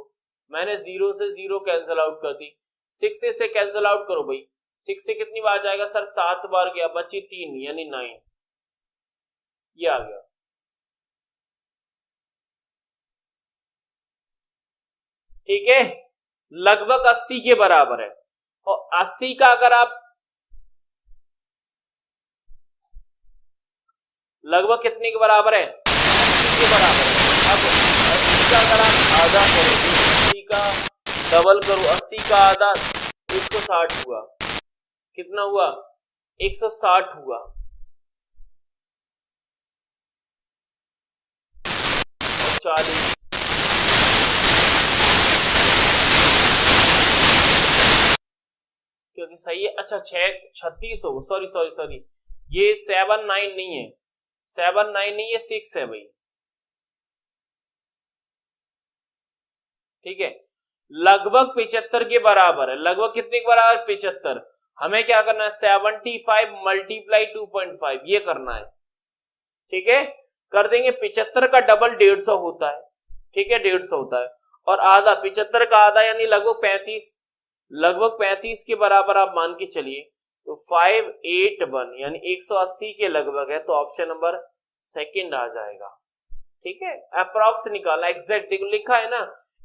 मैंने 0 से 0 कैंसिल आउट कर दी, 6 से कैंसिल आउट करो भाई, 6 से कितनी बार जाएगा सर, 7 बार गया, बची 3 यानी 9, ये आ गया। ठीक है, लगभग 80 के बराबर है, और 80 का अगर आप लगभग कितने के बराबर है, 80 के बराबर है। अब 80 का अगर आप आधा करोगे, 80 का डबल करो, 80 का आधा 160 हुआ, कितना हुआ 160 हुआ, और 40 क्योंकि सही है। अच्छा 36 हो, सॉरी ये 79 नहीं है, 79 नहीं है, 6 है भाई। ठीक है, लगभग 75 के बराबर है, लगभग कितने के बराबर 75। हमें क्या करना है 75 मल्टीप्लाई 2.5 ये करना है। ठीक है, कर देंगे। 75 का डबल 150 होता है, ठीक है 150 होता है, और आधा 75 का आधा यानी लगभग 35, लगभग 35 के बराबर आप मान के चलिए, तो 581 यानी 180 के लगभग है, तो ऑप्शन नंबर सेकंड आ जाएगा। ठीक है, अप्रॉक्स निकालना, एग्जैक्ट देखो लिखा है ना,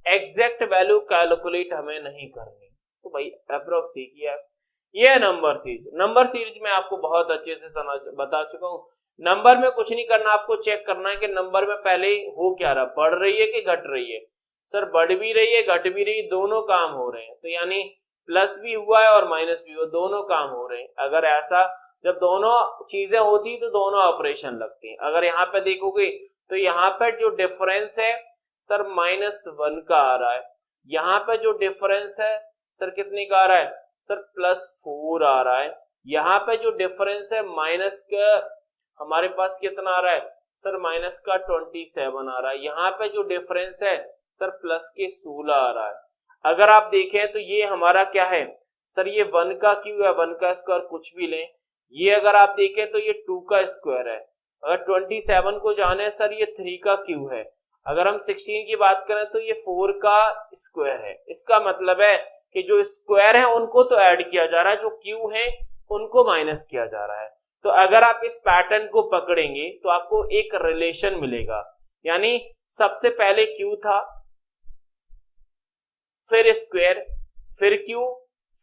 एग्जैक्ट वैल्यू कैलकुलेट हमें नहीं करनी, तो भाई अप्रॉक्स ही किया। ये है नंबर सीरीज। नंबर सीरीज में आपको बहुत अच्छे से समझ बता चुका हूं। नंबर में कुछ नहीं करना, आपको चेक करना है कि नंबर में पहले हो क्या रहा, बढ़ रही है कि घट रही है। सर बढ़ भी रही है घट भी रही है, दोनों काम हो रहे हैं, तो यानी प्लस भी हुआ है और माइनस भी हुआ, दोनों काम हो रहे हैं। अगर ऐसा जब दोनों चीजें होती तो दोनों ऑपरेशन लगते हैं। अगर यहाँ पे देखोगे तो यहाँ पे जो डिफरेंस है सर -1 का आ रहा है, यहाँ पे जो डिफरेंस है सर कितने का आ रहा है सर +4 आ रहा है, यहाँ पे जो डिफरेंस है माइनस का हमारे पास कितना आ रहा है सर -27 आ रहा है, यहाँ पे जो डिफरेंस है सर प्लस के 16 आ रहा है। अगर आप देखें तो ये हमारा क्या है सर, ये 1 का क्यू है, 1 का स्क्वायर कुछ भी लें, ये अगर आप देखें तो ये 2 का स्क्वायर है। अगर 27 को जाने सर ये 3 का क्यू है। अगर हम 16 की बात करें तो ये 4 का स्क्वायर है। इसका मतलब है कि जो स्क्वायर है उनको तो ऐड किया जा रहा है, जो क्यू है उनको माइनस किया जा रहा है। तो अगर आप इस पैटर्न को पकड़ेंगे तो आपको एक रिलेशन मिलेगा, यानी सबसे पहले क्यू था, फिर स्क्वायर, फिर क्यू,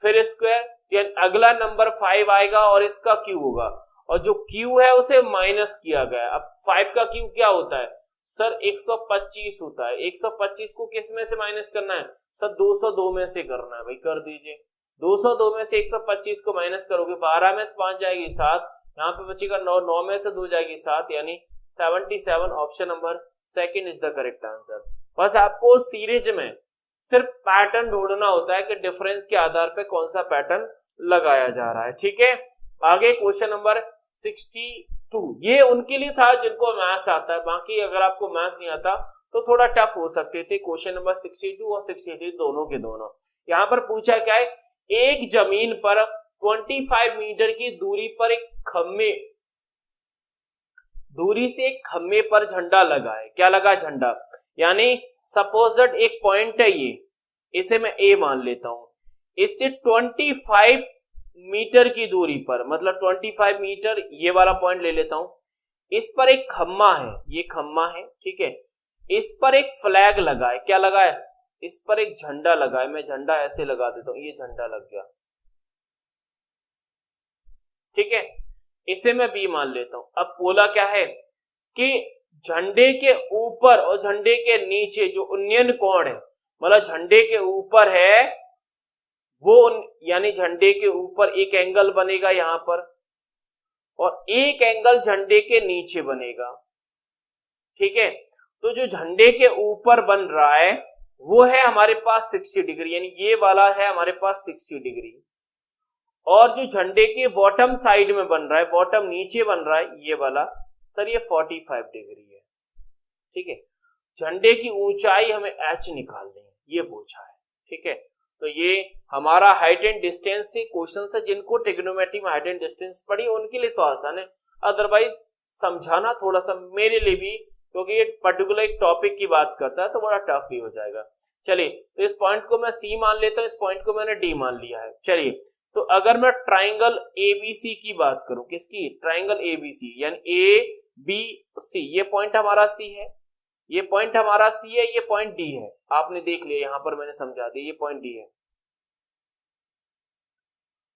फिर स्क्वायर, अगला नंबर 5 आएगा और इसका क्यू होगा, और जो क्यू है उसे माइनस किया गया। अब 5 का क्यू क्या होता है सर 125 होता है। 125 को किस में से माइनस करना है सर 202 में से करना है भाई, कर दीजिए। 202 में से 125 को माइनस करोगे 12 में से 5 जाएगी 7, यहाँ पे बचेगा 9, 9 में से 2 जाएगी 7, यानी 77। Option number second is the correct answer. बस आपको सीरीज में सिर्फ पैटर्न ढूंढना होता है कि डिफरेंस के आधार पे कौन सा पैटर्न लगाया जा रहा है। ठीक है, आगे क्वेश्चन नंबर 62, ये उनके लिए था जिनको मैथ्स आता है, बाकी अगर आपको मैथ्स नहीं आता तो थोड़ा टफ हो सकते थे। क्वेश्चन नंबर 62 और 63 दोनों के दोनों। यहाँ पर पूछा क्या है, एक जमीन पर 25 मीटर की दूरी पर एक खम्भे, दूरी से एक खम्भे पर झंडा लगा है। क्या लगा झंडा, यानी सपोज दैट एक पॉइंट है ये, इसे मैं ए मान लेता हूं, इससे 25 मीटर की दूरी पर, मतलब 25 मीटर ये वाला पॉइंट ले लेता हूं, इस पर एक खम्भा है, ये खम्भा है, ठीक है, इस पर एक फ्लैग लगा है। क्या लगा है, इस पर एक झंडा लगा है। मैं झंडा ऐसे लगा देता हूं, ये झंडा लग गया, ठीक है, इसे मैं बी मान लेता हूं। अब बोला क्या है कि झंडे के ऊपर और झंडे के नीचे जो उन्नयन कोण है, मतलब झंडे के ऊपर है वो, यानी झंडे के ऊपर एक एंगल बनेगा यहां पर, और एक एंगल झंडे के नीचे बनेगा। ठीक है, तो जो झंडे के ऊपर बन रहा है वो है हमारे पास 60 डिग्री, यानी ये वाला है हमारे पास 60 डिग्री, और जो झंडे के बॉटम साइड में बन रहा है, बॉटम नीचे बन रहा है ये वाला, सर ये 45 डिग्री है। ठीक है, झंडे की ऊंचाई हमें एच निकालनी है, ये पूछा है। ठीक है, तो ये हमारा हाइट एंड डिस्टेंस से क्वेश्चन है, जिनको ट्रिग्नोमेट्री में हाइट एंड डिस्टेंस पढ़ी उनके लिए तो आसान है, अदरवाइज समझाना थोड़ा सा मेरे लिए भी, क्योंकि ये पर्टिकुलर एक टॉपिक की बात करता है तो बड़ा टफ भी हो जाएगा। चलिए, तो इस पॉइंट को मैं सी मान लेता हूं, इस पॉइंट को मैंने डी मान लिया है। चलिए, तो अगर मैं ट्राइंगल एबीसी की बात करूं, किसकी, ट्राइंगल एबीसी, यानी ए बी सी, ये पॉइंट हमारा सी है, ये पॉइंट हमारा सी है, ये पॉइंट डी है, आपने देख लिया यहां पर मैंने समझा दिया, ये पॉइंट डी है।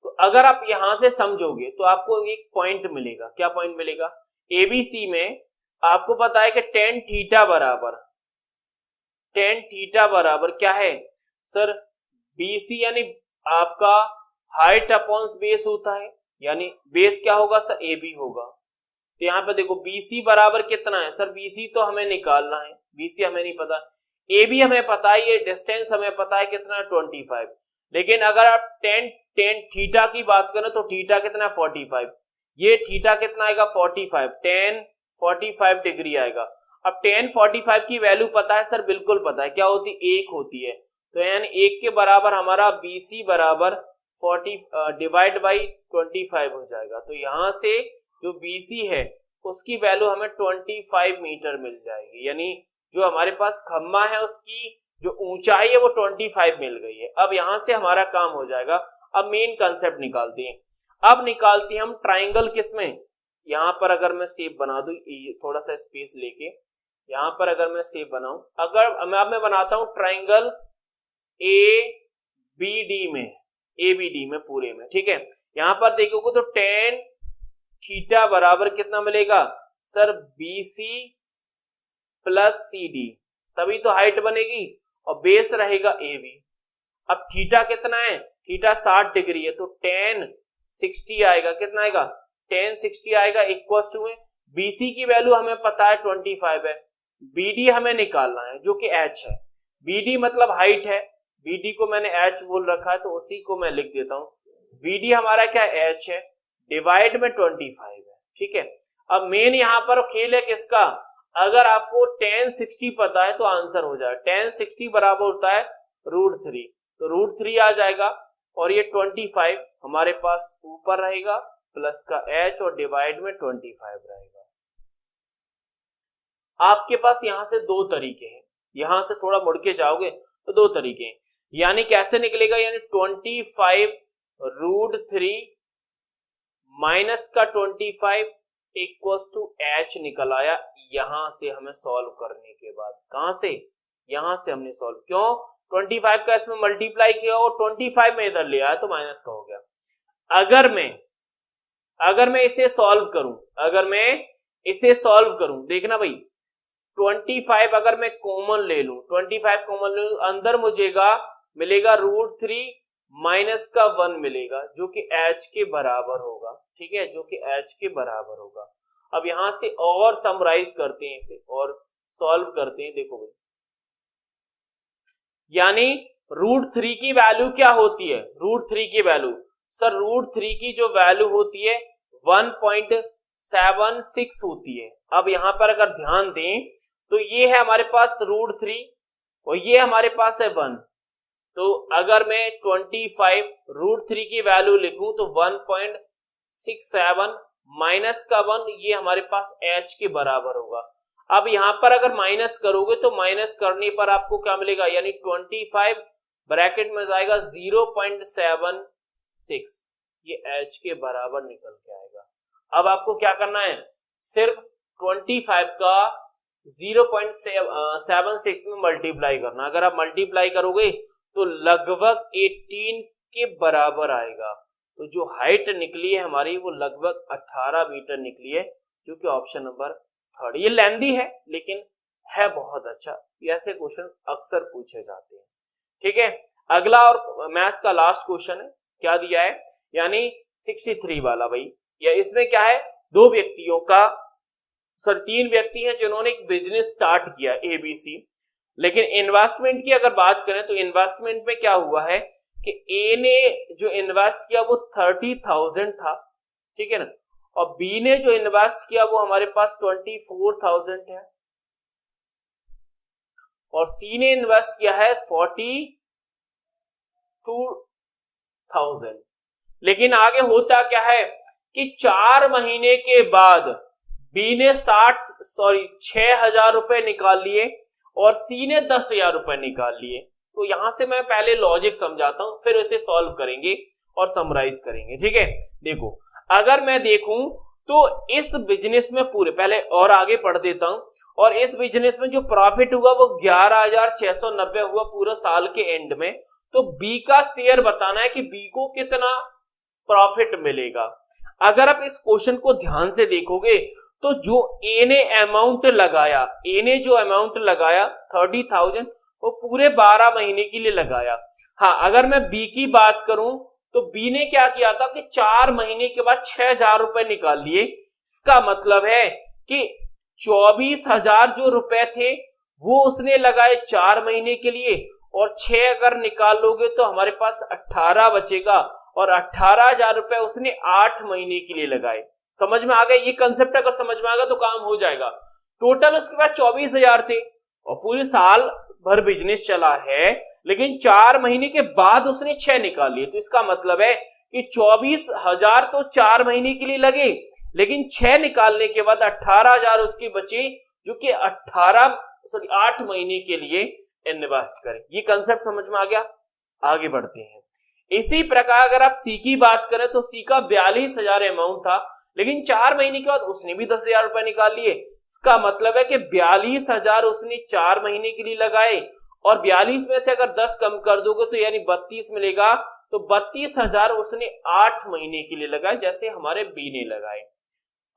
तो अगर आप यहां से समझोगे तो आपको एक पॉइंट मिलेगा। क्या पॉइंट मिलेगा, एबीसी में आपको पता है कि टेन थीटा बराबर क्या है सर, बीसी, यानी आपका हाइट अपॉन बेस होता है, यानी बेस क्या होगा सर, एबी होगा। तो यहाँ पे देखो बीसी बराबर कितना है सर, बीसी तो हमें निकालना है, बीसी हमें नहीं पता, एबी हमें पता है, ये डिस्टेंस हमें पता है कितना है 25, लेकिन अगर आप टेन थीटा की बात करें तो थीटा कितना है 45, ये थीटा कितना आएगा 45, टेन 45 डिग्री आएगा। अब टेन 45 की वैल्यू पता है सर, बिल्कुल पता है, क्या होती है, 1 होती है, तो यानी 1 के बराबर हमारा बीसी बराबर 40 डिवाइड बाई 25 हो जाएगा। तो यहां से जो बीसी है उसकी वैल्यू हमें 25 मीटर मिल जाएगी, यानी जो हमारे पास खम्भा है उसकी जो ऊंचाई है वो 25 मिल गई है। अब यहां से हमारा काम हो जाएगा। अब मेन कंसेप्ट निकालते हैं, अब निकालते हैं हम ट्राइंगल किसमें, यहां पर अगर मैं शेप बना दूं, थोड़ा सा स्पेस लेके यहां पर अगर मैं शेप बनाऊं, अगर मैं बनाता हूं ट्राइंगल ए बी डी में, एबीडी में पूरे में, ठीक है, यहां पर देखोगे तो टेन थीटा बराबर कितना मिलेगा sir, BC plus C D, तभी तो हाइट बनेगी, और बेस रहेगा एबी। अब थीटा कितना है, थीटा 60 डिग्री है, तो टेन 60 आएगा, कितना आएगा टेन 60 आएगा, इक्वल टू में बीसी की वैल्यू हमें पता है 25 है, बीडी हमें निकालना है जो कि एच है, बीडी मतलब हाइट है, बीडी को मैंने एच बोल रखा है तो उसी को मैं लिख देता हूं, बीडी हमारा क्या एच है, डिवाइड में 25 है। ठीक है, अब मेन यहां पर खेल है किसका, अगर आपको tan 60 पता है तो आंसर हो जाएगा, tan 60 बराबर होता है √3, तो √3 आ जाएगा, और ये 25 हमारे पास ऊपर रहेगा, प्लस का h और डिवाइड में 25 रहेगा। आपके पास यहां से दो तरीके हैं, यहां से थोड़ा मुड़ के जाओगे तो दो तरीके हैं, यानी कैसे निकलेगा, यानी 25 √3 माइनस का 25 इक्वल्स टू h निकल आया। यहां से हमें सॉल्व करने के बाद, कहां से, यहां से हमने सॉल्व, क्यों, 25 का इसमें मल्टीप्लाई किया और 25 में इधर ले आया तो माइनस का हो गया। अगर मैं इसे सॉल्व करूं, देखना भाई 25 अगर मैं कॉमन ले लूं, 25 कॉमन ले लूं, अंदर मुझे मिलेगा √3 माइनस का 1 मिलेगा जो कि h के बराबर होगा, ठीक है, जो कि h के बराबर होगा। अब यहां से और समराइज करते हैं इसे और सॉल्व करते हैं। देखो भाई, यानी √3 की वैल्यू क्या होती है? √3 की वैल्यू, सर √3 की जो वैल्यू होती है 1.76 होती है। अब यहां पर अगर ध्यान दें तो ये है हमारे पास √3 और ये हमारे पास है 1। तो अगर मैं 25 √3 की वैल्यू लिखूं तो 1.67 माइनस का 1, ये हमारे पास h के बराबर होगा। अब यहां पर अगर माइनस करोगे तो माइनस करने पर आपको क्या मिलेगा, यानी 25 ब्रैकेट में जाएगा 0.76, ये h के बराबर निकल के आएगा। अब आपको क्या करना है, सिर्फ 25 का 0.76 में मल्टीप्लाई करना। अगर आप मल्टीप्लाई करोगे तो लगभग 18 के बराबर आएगा। तो जो हाइट निकली है हमारी वो लगभग 18 मीटर निकली है, जो कि ऑप्शन नंबर 3। ये लेंदी है लेकिन है बहुत अच्छा, ऐसे क्वेश्चन अक्सर पूछे जाते हैं, ठीक है। अगला और मैथ्स का लास्ट क्वेश्चन है, क्या दिया है, यानी 63 वाला भाई। या इसमें क्या है, तीन व्यक्ति हैं जिन्होंने एक बिजनेस स्टार्ट किया ABC, लेकिन इन्वेस्टमेंट की अगर बात करें तो इन्वेस्टमेंट में क्या हुआ है कि ए ने जो इन्वेस्ट किया वो 30,000 था, ठीक है ना, और बी ने जो इन्वेस्ट किया वो हमारे पास 24,000 है, और सी ने इन्वेस्ट किया है 42,000। लेकिन आगे होता क्या है कि 4 महीने के बाद बी ने 6,000 रुपए निकाल लिए और सी ने 10,000 रुपए निकाल लिए। तो यहां से मैं पहले लॉजिक समझाता हूं, फिर इसे सॉल्व करेंगे और समराइज करेंगे, ठीक है। देखो, अगर मैं देखूं तो इस बिजनेस में पूरे, पहले और आगे पढ़ देता हूं, और इस बिजनेस में जो प्रॉफिट हुआ वो 11,690 हुआ पूरा साल के एंड में। तो बी का शेयर बताना है कि बी को कितना प्रॉफिट मिलेगा। अगर आप इस क्वेश्चन को ध्यान से देखोगे तो जो ए ने अमाउंट लगाया, 30,000, वो पूरे 12 महीने के लिए लगाया। हाँ, अगर मैं बी की बात करूं तो बी ने क्या किया था कि 4 महीने के बाद 6,000 रुपए निकाल लिए। इसका मतलब है कि 24,000 जो रुपए थे वो उसने लगाए 4 महीने के लिए, और 6 अगर निकाल लोगे तो हमारे पास 18 बचेगा, और 18,000 रुपए उसने 8 महीने के लिए लगाए। समझ में आ गया ये कंसेप्ट? अगर समझ में आ गया तो काम हो जाएगा। टोटल उसके पास 24,000 थे और पूरे साल भर बिजनेस चला है, लेकिन 4 महीने के बाद उसने 6 निकाल लिए। तो इसका मतलब है कि 24,000 तो 4 महीने के लिए लगे, लेकिन 6 निकालने के बाद 18,000 उसकी बची, जो कि 8 महीने के लिए इन्वेस्ट करें। ये कंसेप्ट समझ में आ गया? आगे बढ़ते हैं। इसी प्रकार अगर आप सी की बात करें तो सी का 42,000 अमाउंट था, लेकिन 4 महीने के बाद उसने भी 10,000 रुपए निकाल लिए। इसका मतलब है कि 42,000 उसने 4 महीने के लिए लगाए, और 42 में से अगर 10 कम कर दोगे तो यानी 32 मिलेगा। तो 32,000 उसने 8 महीने के लिए लगाए, जैसे हमारे बी ने लगाए।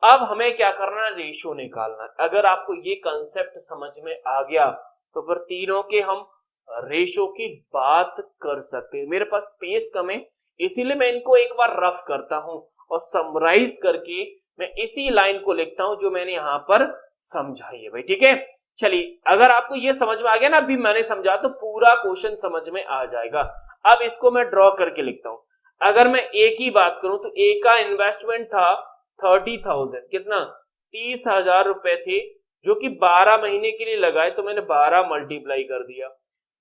अब हमें क्या करना है, रेशो निकालना है। अगर आपको ये कंसेप्ट समझ में आ गया तो फिर तीनों के हम रेशो की बात कर सकते हैं। मेरे पास स्पेस कम है, इसीलिए मैं इनको एक बार रफ करता हूं और समराइज करके मैं इसी लाइन को लिखता हूं जो मैंने यहां पर समझाई है भाई, ठीक है। चलिए, अगर आपको ये समझ में आ गया ना, अभी मैंने समझा, तो पूरा क्वेश्चन समझ में आ जाएगा। अब इसको मैं ड्रॉ करके लिखता हूं। अगर मैं ए की बात करूं तो ए का इन्वेस्टमेंट था 30,000, कितना, 30,000 रुपए थे, जो कि 12 महीने के लिए लगाए, तो मैंने 12 मल्टीप्लाई कर दिया।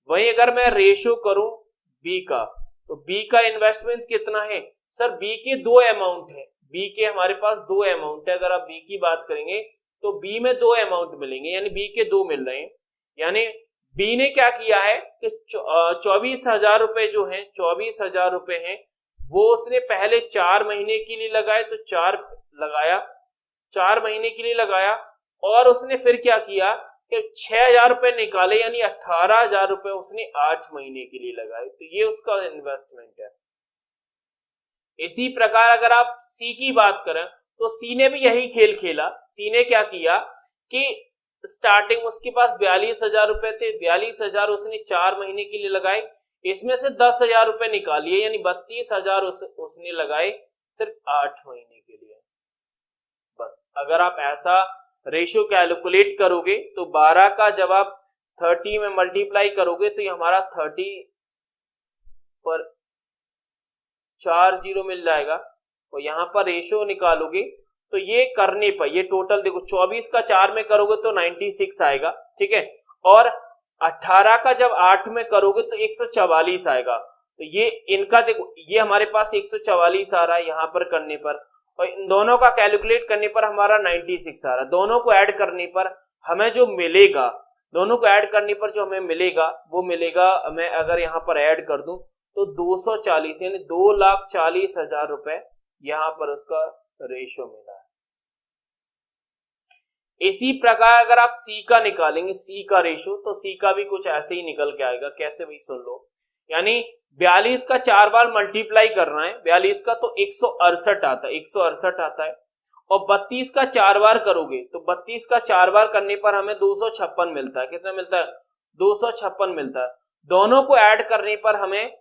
वहीं अगर मैं रेशो करूं बी का, तो बी का इन्वेस्टमेंट कितना है, सर बी के 2 अमाउंट है, बी के हमारे पास 2 अमाउंट है। अगर आप बी की बात करेंगे तो बी में 2 अमाउंट मिलेंगे, यानी बी के 2 मिल रहे हैं। यानी बी ने क्या किया है कि 24,000 रुपए जो है, 24,000 रुपए हैं, वो उसने पहले 4 महीने के लिए लगाए, तो 4 महीने के लिए लगाया, और उसने फिर क्या किया 6,000 रुपए निकाले यानी 18,000 रुपए उसने 8 महीने के लिए लगाए, तो ये उसका इन्वेस्टमेंट है। इसी प्रकार अगर आप सी की बात करें तो सी ने भी यही खेल खेला। सी ने क्या किया कि स्टार्टिंग उसके पास 42,000 रुपए थे, 42,000 उसने 4 महीने के लिए लगाए, इसमें से 10,000 रुपए निकालिए यानी 32,000 उसने लगाए सिर्फ 8 महीने के लिए। बस अगर आप ऐसा रेशियो कैलकुलेट करोगे तो 12 का जब आप 30 में मल्टीप्लाई करोगे तो ये हमारा 30 पर 4 जीरो मिल जाएगा, और यहां पर रेशियो निकालोगे तो ये करने पर ये टोटल देखो 24 का 4 में करोगे तो 96 आएगा, ठीक है, और 18 का जब 8 में करोगे तो 144 आएगा। तो ये इनका देखो ये हमारे पास 144 आ रहा है यहां पर करने पर, और इन दोनों का कैलकुलेट करने पर हमारा 96 आ रहा है। दोनों को ऐड करने पर हमें जो मिलेगा, दोनों को ऐड करने पर जो हमें मिलेगा वो मिलेगा, मैं अगर यहां पर ऐड कर दूं तो 240 यानी 2,40,000 रुपए यहां पर उसका रेशियो मिला है। इसी प्रकार अगर आप सी का निकालेंगे, सी का रेशियो, तो सी का भी कुछ ऐसे ही निकल के आएगा। कैसे भाई सुन लो, यानी 42 का 4 बार मल्टीप्लाई करना है, 42 का तो 168 आता है, 168 आता है, और 32 का 4 बार करोगे तो 32 का 4 बार करने पर हमें 256 मिलता है। कितना मिलता है? 256 मिलता है। दोनों को ऐड करने पर हमें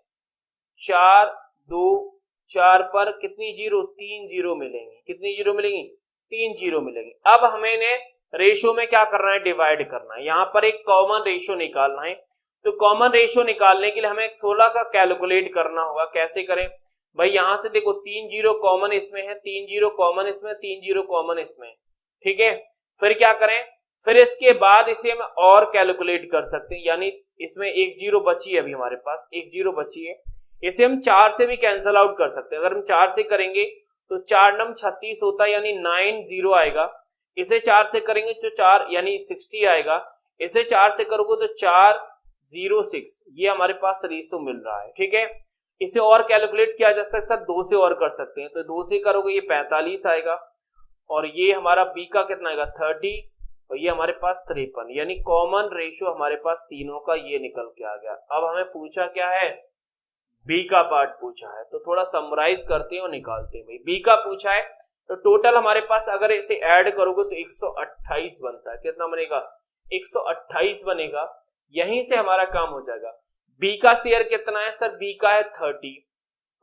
4 2 4 पर कितनी जीरो? 3 जीरो मिलेंगी। कितनी जीरो मिलेंगी? 3 जीरो मिलेंगी। अब हमें ने रेशियो में क्या करना है? डिवाइड करना है। यहां पर एक कॉमन रेशियो निकालना है, तो कॉमन रेशियो निकालने के लिए हमें 16 का कैलकुलेट करना होगा। कैसे करें भाई? यहां से देखो 3 जीरो कॉमन इसमें है, 3 जीरो कॉमन इसमें, 3 जीरो कॉमन इसमें, ठीक है। फिर क्या करें? फिर इसके बाद इसे हम और कैलकुलेट कर सकते हैं, यानी इसमें 1 जीरो बची है, अभी हमारे पास 1 जीरो बची है, इसे हम 4 से भी कैंसिल आउट कर सकते हैं। अगर हम 4 से करेंगे तो 4 नम 36 होता है यानी 9 जीरो आएगा। इसे 4 से करेंगे तो 4 यानी 60 आएगा। इसे 4 से करोगे तो 406, ये हमारे पास रेशियो मिल रहा है, ठीक है। इसे और कैलकुलेट किया जा सकता है, 2 से और कर सकते हैं, तो 2 से करोगे ये 45 आएगा, और ये हमारा बी का कितना आएगा? 30, और ये हमारे पास 53, यानी कॉमन रेशियो हमारे पास तीनों का ये निकल के आ गया। अब हमें पूछा क्या है? बी का पार्ट पूछा है, तो थोड़ा समराइज करते हैं और निकालते हैं। भाई बी का पूछा है तो टोटल हमारे पास अगर इसे ऐड करोगे तो 128 बनता है। कितना बनेगा? 128 बनेगा। यहीं से हमारा काम हो जाएगा। बी का शेयर कितना है सर? बी का है 30,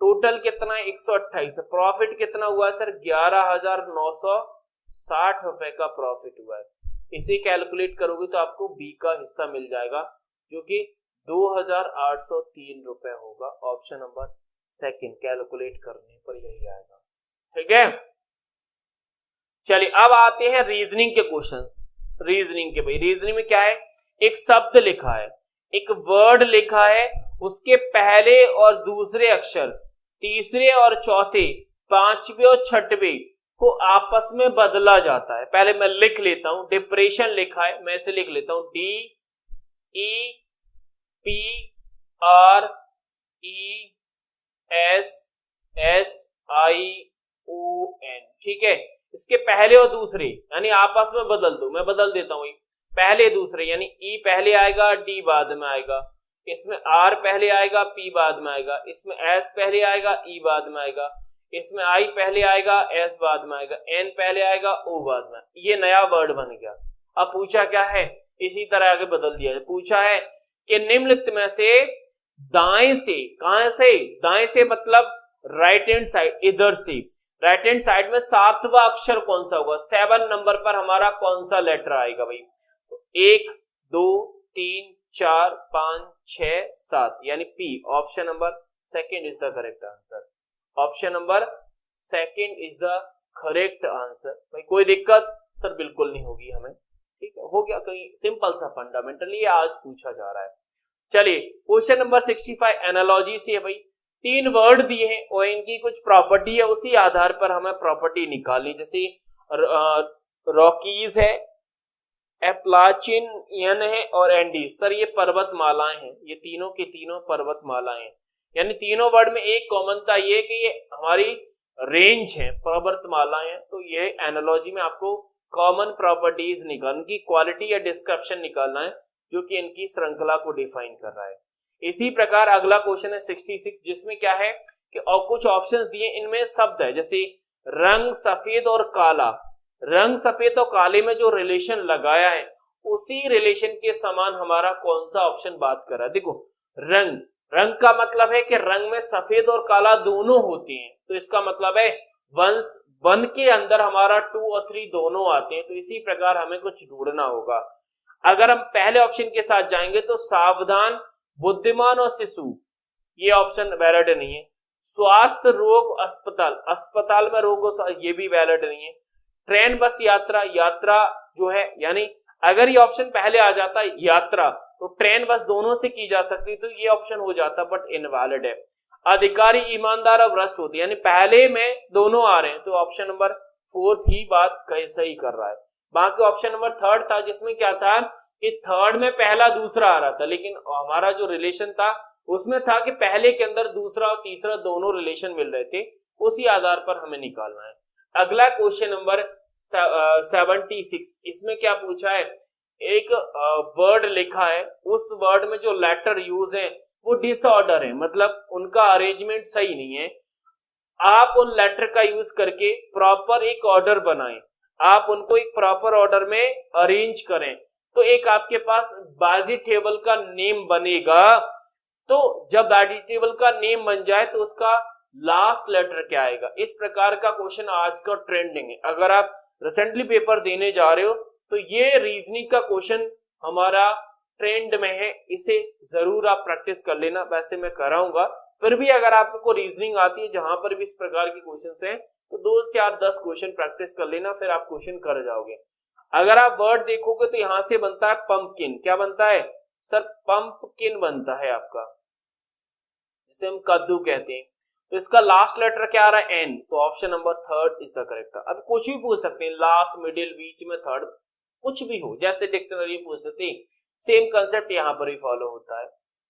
टोटल कितना है? 128। प्रॉफिट कितना हुआ है सर? 11,960 रुपए का प्रॉफिट हुआ है। इसे कैलकुलेट करोगे तो आपको बी का हिस्सा मिल जाएगा, जो कि 2,803 रुपए होगा। ऑप्शन नंबर सेकंड कैलकुलेट करने पर यही आएगा, ठीक है। चलिए अब आते हैं रीजनिंग के क्वेश्चंस। रीजनिंग के भाई, रीजनिंग में क्या है? एक शब्द लिखा है, एक वर्ड लिखा है, उसके पहले और दूसरे अक्षर, तीसरे और चौथे, पांचवे और छठवे को आपस में बदला जाता है। पहले मैं लिख लेता हूं, डिप्रेशन लिखा है, मैं इसे लिख लेता हूं, DEPRESSION, ठीक है। इसके पहले और दूसरे यानी आपस में बदल दो, मैं बदल देता हूं, पहले दूसरे यानी ई पहले आएगा, डी बाद में आएगा, इसमें आर पहले आएगा, पी बाद में आएगा, इसमें एस पहले आएगा, ई बाद में आएगा, इसमें आई पहले आएगा, एस बाद में आएगा, एन पहले आएगा, ओ बाद में। ये नया वर्ड बन गया। अब पूछा क्या है? इसी तरह आगे बदल दिया है। पूछा है कि निम्नलिखित में से दाएं से, कहां से? दाएं से मतलब राइट हैंड साइड, इधर से राइट हैंड साइड में 7वां अक्षर कौन सा होगा? 7 नंबर पर हमारा कौन सा लेटर आएगा भाई? 1 2 3 4 5 6 7 यानी P. Option number second is the correct answer. Option number second is the correct answer. भाई कोई दिक्कत सर? बिल्कुल नहीं होगी हमें, ठीक है। हो गया कहीं सिंपल सा फंडामेंटली आज पूछा जा रहा है। चलिए क्वेश्चन नंबर 65 एनालॉजी से है भाई। 3 वर्ड दिए हैं और इनकी कुछ प्रॉपर्टी है, उसी आधार पर हमें प्रॉपर्टी निकालनी। जैसे रॉकीज है, एप्लाचिनियन है और एंडीज। सर ये पर्वतमालाएं हैं, ये तीनों की तीनों पर्वतमालाएं हैं। यानी तीनों वर्ड में एक कॉमनता ये कि ये हमारी रेंज है, पर्वतमालाएं हैं। तो ये एनालॉजी में आपको कॉमन प्रॉपर्टीज निकाल, उनकी क्वालिटी या डिस्क्रिप्शन निकालना है जो कि इनकी श्रृंखला को डिफाइन कर रहा है। इसी प्रकार अगला क्वेश्चन है 66, जिसमें क्या है कि और कुछ ऑप्शंस दिए, इनमें शब्द है जैसे रंग सफेद और काला। रंग सफेद और काले में जो रिलेशन लगाया है उसी रिलेशन के समान हमारा कौन सा ऑप्शन बात कर रहा है। देखो रंग, रंग का मतलब है कि रंग में सफेद और काला दोनों होते हैं, तो इसका मतलब है वन के अंदर हमारा 2 और 3 दोनों आते हैं। तो इसी प्रकार हमें कुछ ढूंढना होगा। अगर हम पहले ऑप्शन के साथ जाएंगे तो सावधान, बुद्धिमान और शिशु, ये ऑप्शन वैलिड नहीं है। स्वास्थ्य, रोग, अस्पताल, अस्पताल में रोग, ये भी वैलिड नहीं है। ट्रेन, बस, यात्रा, यात्रा जो है यानी अगर ये ऑप्शन पहले आ जाता यात्रा तो ट्रेन बस दोनों से की जा सकती, तो ये ऑप्शन हो जाता, बट इनवैलिड है। अधिकारी, ईमानदार और भ्रष्ट होते, यानी पहले में दोनों आ रहे हैं, तो ऑप्शन नंबर 4 ही बात सही कर रहा है। बाकी ऑप्शन नंबर 3 था जिसमें क्या था कि थर्ड में पहला दूसरा आ रहा था, लेकिन हमारा जो रिलेशन था उसमें था कि पहले के अंदर दूसरा और तीसरा दोनों रिलेशन मिल रहे थे, उसी आधार पर हमें निकालना है। अगला क्वेश्चन नंबर 76, इसमें क्या पूछा है, एक वर्ड लिखा है, उस वर्ड में जो लेटर यूज है वो डिसऑर्डर है, मतलब उनका अरेंजमेंट सही नहीं है। आप उन लेटर का यूज करके प्रॉपर एक ऑर्डर बनाएं, आप उनको एक प्रॉपर ऑर्डर में अरेंज करें, तो एक आपके पास बाजी टेबल का नेम बनेगा। तो जब बाजी टेबल का नेम बन जाए तो उसका लास्ट लेटर क्या आएगा, इस प्रकार का क्वेश्चन आज का ट्रेंडिंग है। अगर आप रिसेंटली पेपर देने जा रहे हो तो ये रीजनिंग का क्वेश्चन हमारा ट्रेंड में है, इसे जरूर आप प्रैक्टिस कर लेना। वैसे मैं कराऊंगा, फिर भी अगर आपको रीजनिंग आती है जहां पर भी इस प्रकार के क्वेश्चन हैं तो 2 4 10 क्वेश्चन प्रैक्टिस कर लेना, फिर आप क्वेश्चन कर जाओगे। अगर आप वर्ड देखोगे तो यहां से बनता है पंपकिन, क्या बनता है सर, पंपकिन बनता है आपका, जिसे हम कद्दू कहते हैं। तो इसका लास्ट लेटर क्या आ रहा है, एन, तो option number 3 is the correct. अब कुछ भी पूछ सकते हैं, लास्ट, मिडिल, बीच में, थर्ड, कुछ भी हो, जैसे डिक्शनरी पूछ सकते हैं। सेम कंसेप्ट यहाँ पर भी फॉलो होता है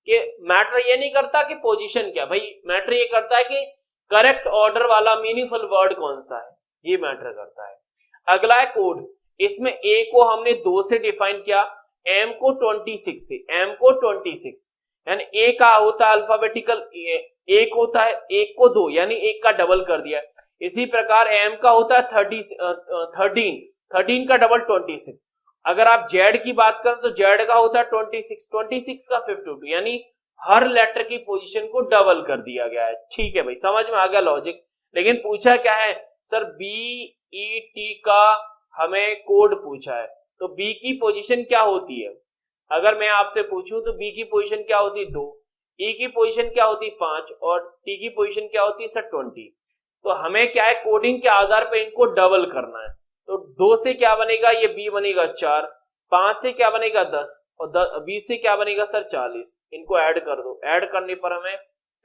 कि मैटर ये नहीं करता कि पोजीशन क्या, भाई मैटर ये करता है कि करेक्ट ऑर्डर वाला मीनिंगफुल वर्ड कौन सा है, ये मैटर करता है। अगला है कोड, इसमें ए को हमने 2 से डिफाइन किया, एम को 26 से, एम को 26 यानी ए का होता है अल्फाबेटिकल, एक होता है, एक को 2 यानी एक का डबल कर दिया। इसी प्रकार एम का होता है 13 का डबल 26। अगर आप जेड की बात करें तो जेड का होता है 26 का 52 यानी हर लेटर की पोजीशन को डबल कर दिया गया है। ठीक है भाई, समझ में आ गया लॉजिक। लेकिन पूछा क्या है सर, BET का हमें कोड पूछा है, तो बी की पोजीशन क्या होती है, अगर मैं आपसे पूछूं तो बी की पोजीशन क्या होती है 2, ई की पोजीशन क्या होती है 5 और टी की पोजीशन क्या होती है सर 20। तो हमें क्या है, कोडिंग के आधार पर इनको डबल करना है। तो 2 से क्या बनेगा, ये बी बनेगा 4, 5 से क्या बनेगा 10 और 20 से क्या बनेगा सर 40। इनको ऐड कर दो, ऐड करने पर हमें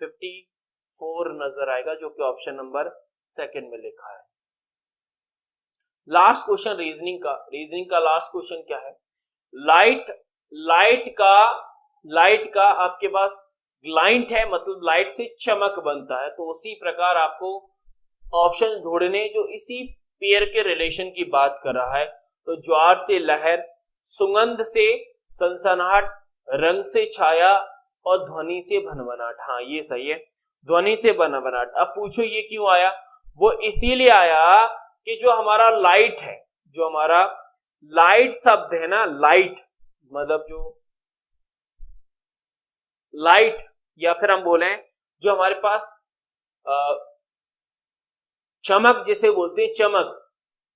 54 नजर आएगा, जो कि ऑप्शन नंबर 2 में लिखा है। लास्ट क्वेश्चन रीजनिंग का लास्ट क्वेश्चन क्या है, लाइट का आपके पास लाइट है, मतलब लाइट से चमक बनता है, तो उसी प्रकार आपको ऑप्शन ढूंढने जो इसी पेयर के रिलेशन की बात कर रहा है। तो ज्वार से लहर, सुगंध से सनसनाहट, रंग से छाया और ध्वनि से भनभनाट। हाँ ये सही है, ध्वनि से भनभनाट। अब पूछो ये क्यों आया, वो इसीलिए आया कि जो हमारा लाइट है, जो हमारा लाइट शब्द है ना, लाइट मतलब जो लाइट, या फिर हम बोले जो हमारे पास चमक जिसे बोलते हैं,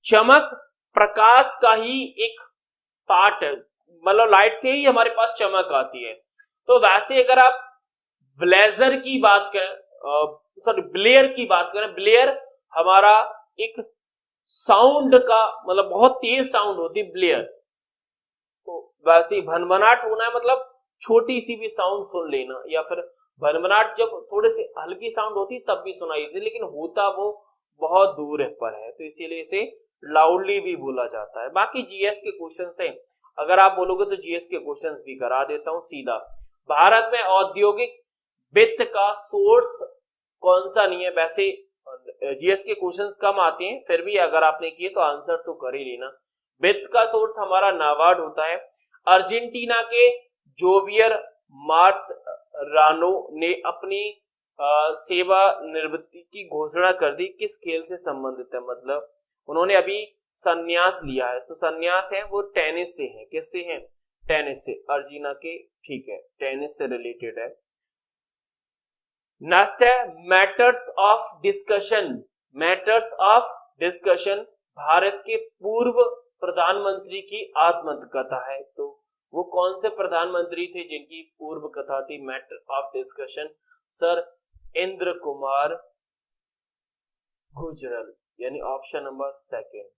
चमक प्रकाश का ही एक पार्ट है, मतलब लाइट से ही हमारे पास चमक आती है। तो वैसे अगर आप ब्लेजर की बात करें, ब्लेयर की बात करें, ब्लेयर हमारा एक साउंड का मतलब बहुत तेज साउंड होती है ब्लेयर। तो वैसे ही भनभनाट होना है मतलब छोटी सी भी साउंड सुन लेना, या फिर भनभनाट जब थोड़े से हल्की साउंड होती तब भी सुनाई देती, लेकिन होता वो बहुत दूर पर है, तो इसीलिए इसे लाउडली भी बोला जाता है। बाकी जीएस के क्वेश्चन से अगर आप बोलोगे तो जीएस के क्वेश्चंस भी करा देता हूं सीधा। भारत में औद्योगिक वित्त का सोर्स कौन सा नहीं है, वैसे जीएस के क्वेश्चंस कम आते हैं, फिर भी अगर आपने किए तो आंसर तो कर ही लेना। वित्त का सोर्स हमारा नाबार्ड होता है। अर्जेंटीना के जोवियर मार्सरानो ने अपनी सेवा निवृत्ति की घोषणा कर दी। किस खेल से संबंधित है, मतलब उन्होंने अभी संन्यास लिया है। तो संन्यास है वो टेनिस से है। किससे है? टेनिस से। अर्जेंटीना के, ठीक है, टेनिस से रिलेटेड है। नेक्स्ट है matters of discussion. Matters of discussion Bharat के पूर्व प्रधानमंत्री की आत्मकथा है। तो वो कौन से प्रधानमंत्री थे जिनकी पूर्व कथा थी matter of discussion? Sir Indra Kumar Gujral, यानी ऑप्शन नंबर सेकंड।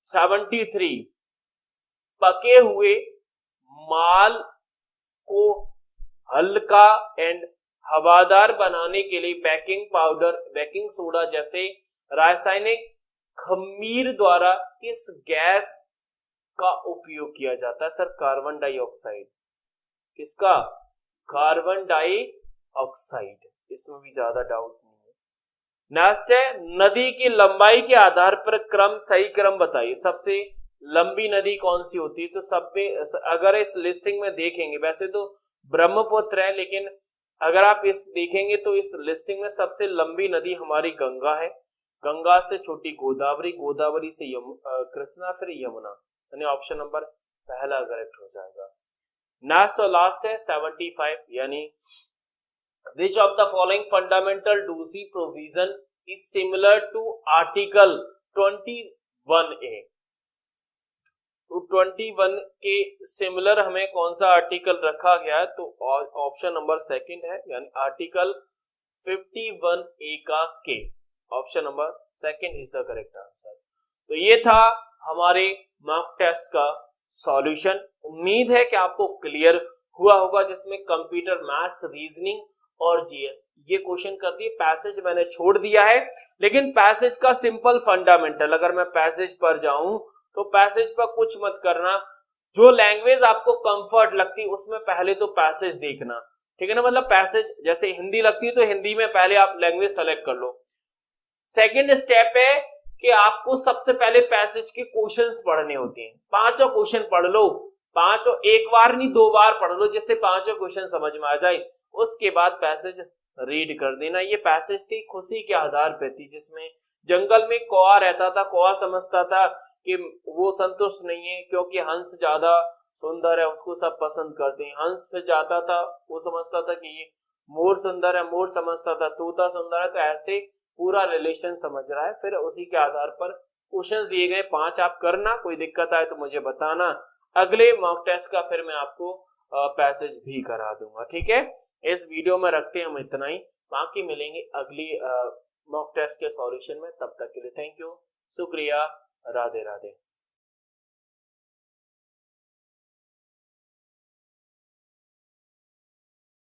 73 पके हुए माल को हल्का एंड हवादार बनाने के लिए बेकिंग पाउडर, बेकिंग सोडा जैसे रासायनिक खमीर द्वारा किस गैस का उपयोग किया जाता है? Sir carbon dioxide. किसका? Carbon dioxide. इसमें भी ज्यादा डाउट नहीं है। नेक्स्ट है नदी की लंबाई के आधार पर क्रम, सही क्रम बताइए। सबसे लंबी नदी कौन सी होती है? तो सब में अगर इस लिस्टिंग में देखेंगे, वैसे तो ब्रह्मपुत्र है, लेकिन अगर आप इस देखेंगे तो इस लिस्टिंग में सबसे लंबी नदी हमारी गंगा है। गंगा से छोटी गोदावरी, गोदावरी से कृष्णा, फिर यमुना, यानी ऑप्शन नंबर पहला करेक्ट हो जाएगा। नेक्स्ट और लास्ट है 75, यानी which of the following fundamental duty provision is similar to article 21A? तो 21 के सिमिलर हमें कौन सा आर्टिकल रखा गया है? तो ऑप्शन नंबर सेकंड है, यानी आर्टिकल 51A का के। Option number second is the correct answer. तो ये था हमारे मॉक टेस्ट का सॉल्यूशन। उम्मीद है कि आपको क्लियर हुआ होगा, जिसमें कंप्यूटर मैथ्स, रीजनिंग और जीएस ये क्वेश्चन कर दिए। पैसेज मैंने छोड़ दिया है, लेकिन पैसेज का सिंपल फंडामेंटल, अगर मैं पैसेज पर जाऊं तो पैसेज पर कुछ मत करना, जो लैंग्वेज आपको कंफर्ट लगती है उसमें पहले तो पैसेज देखना, ठीक है ना। मतलब पैसेज जैसे हिंदी लगती है तो हिंदी में पहले आप लैंग्वेज सेलेक्ट कर लो। सेकंड स्टेप है कि आपको सबसे पहले पैसेज के क्वेश्चंस पढ़ने होते हैं। पांचों क्वेश्चन पढ़ लो, पांचों, एक बार नहीं 2 बार पढ़ लो, जिससे पांचों क्वेश्चन समझ में आ जाए। उसके बाद पैसेज रीड कर देना। ये पैसेज थी खुशी के आधार पे थी, जिसमें जंगल में कौआ रहता था। कौआ समझता था कि वो संतुष्ट नहीं है क्योंकि हंस ज्यादा सुंदर है, उसको सब पसंद करते हैं। हंस पे जाता था, वो समझता था कि ये मोर सुंदर है, मोर समझता था तोता सुंदर है। तो ऐसे पूरा रिलेशन समझ रहा है। फिर उसी के आधार पर क्वेश्चंस दिए गए 5, आप करना। कोई दिक्कत आए तो मुझे बताना। अगले मॉक टेस्ट का फिर मैं आपको पैसेज भी करा दूंगा, ठीक है। इस वीडियो में रखते हैं हम इतना ही, बाकी मिलेंगे अगली मॉक टेस्ट के सॉल्यूशन में। तब तक के लिए थैंक यू, शुक्रिया, राधे राधे।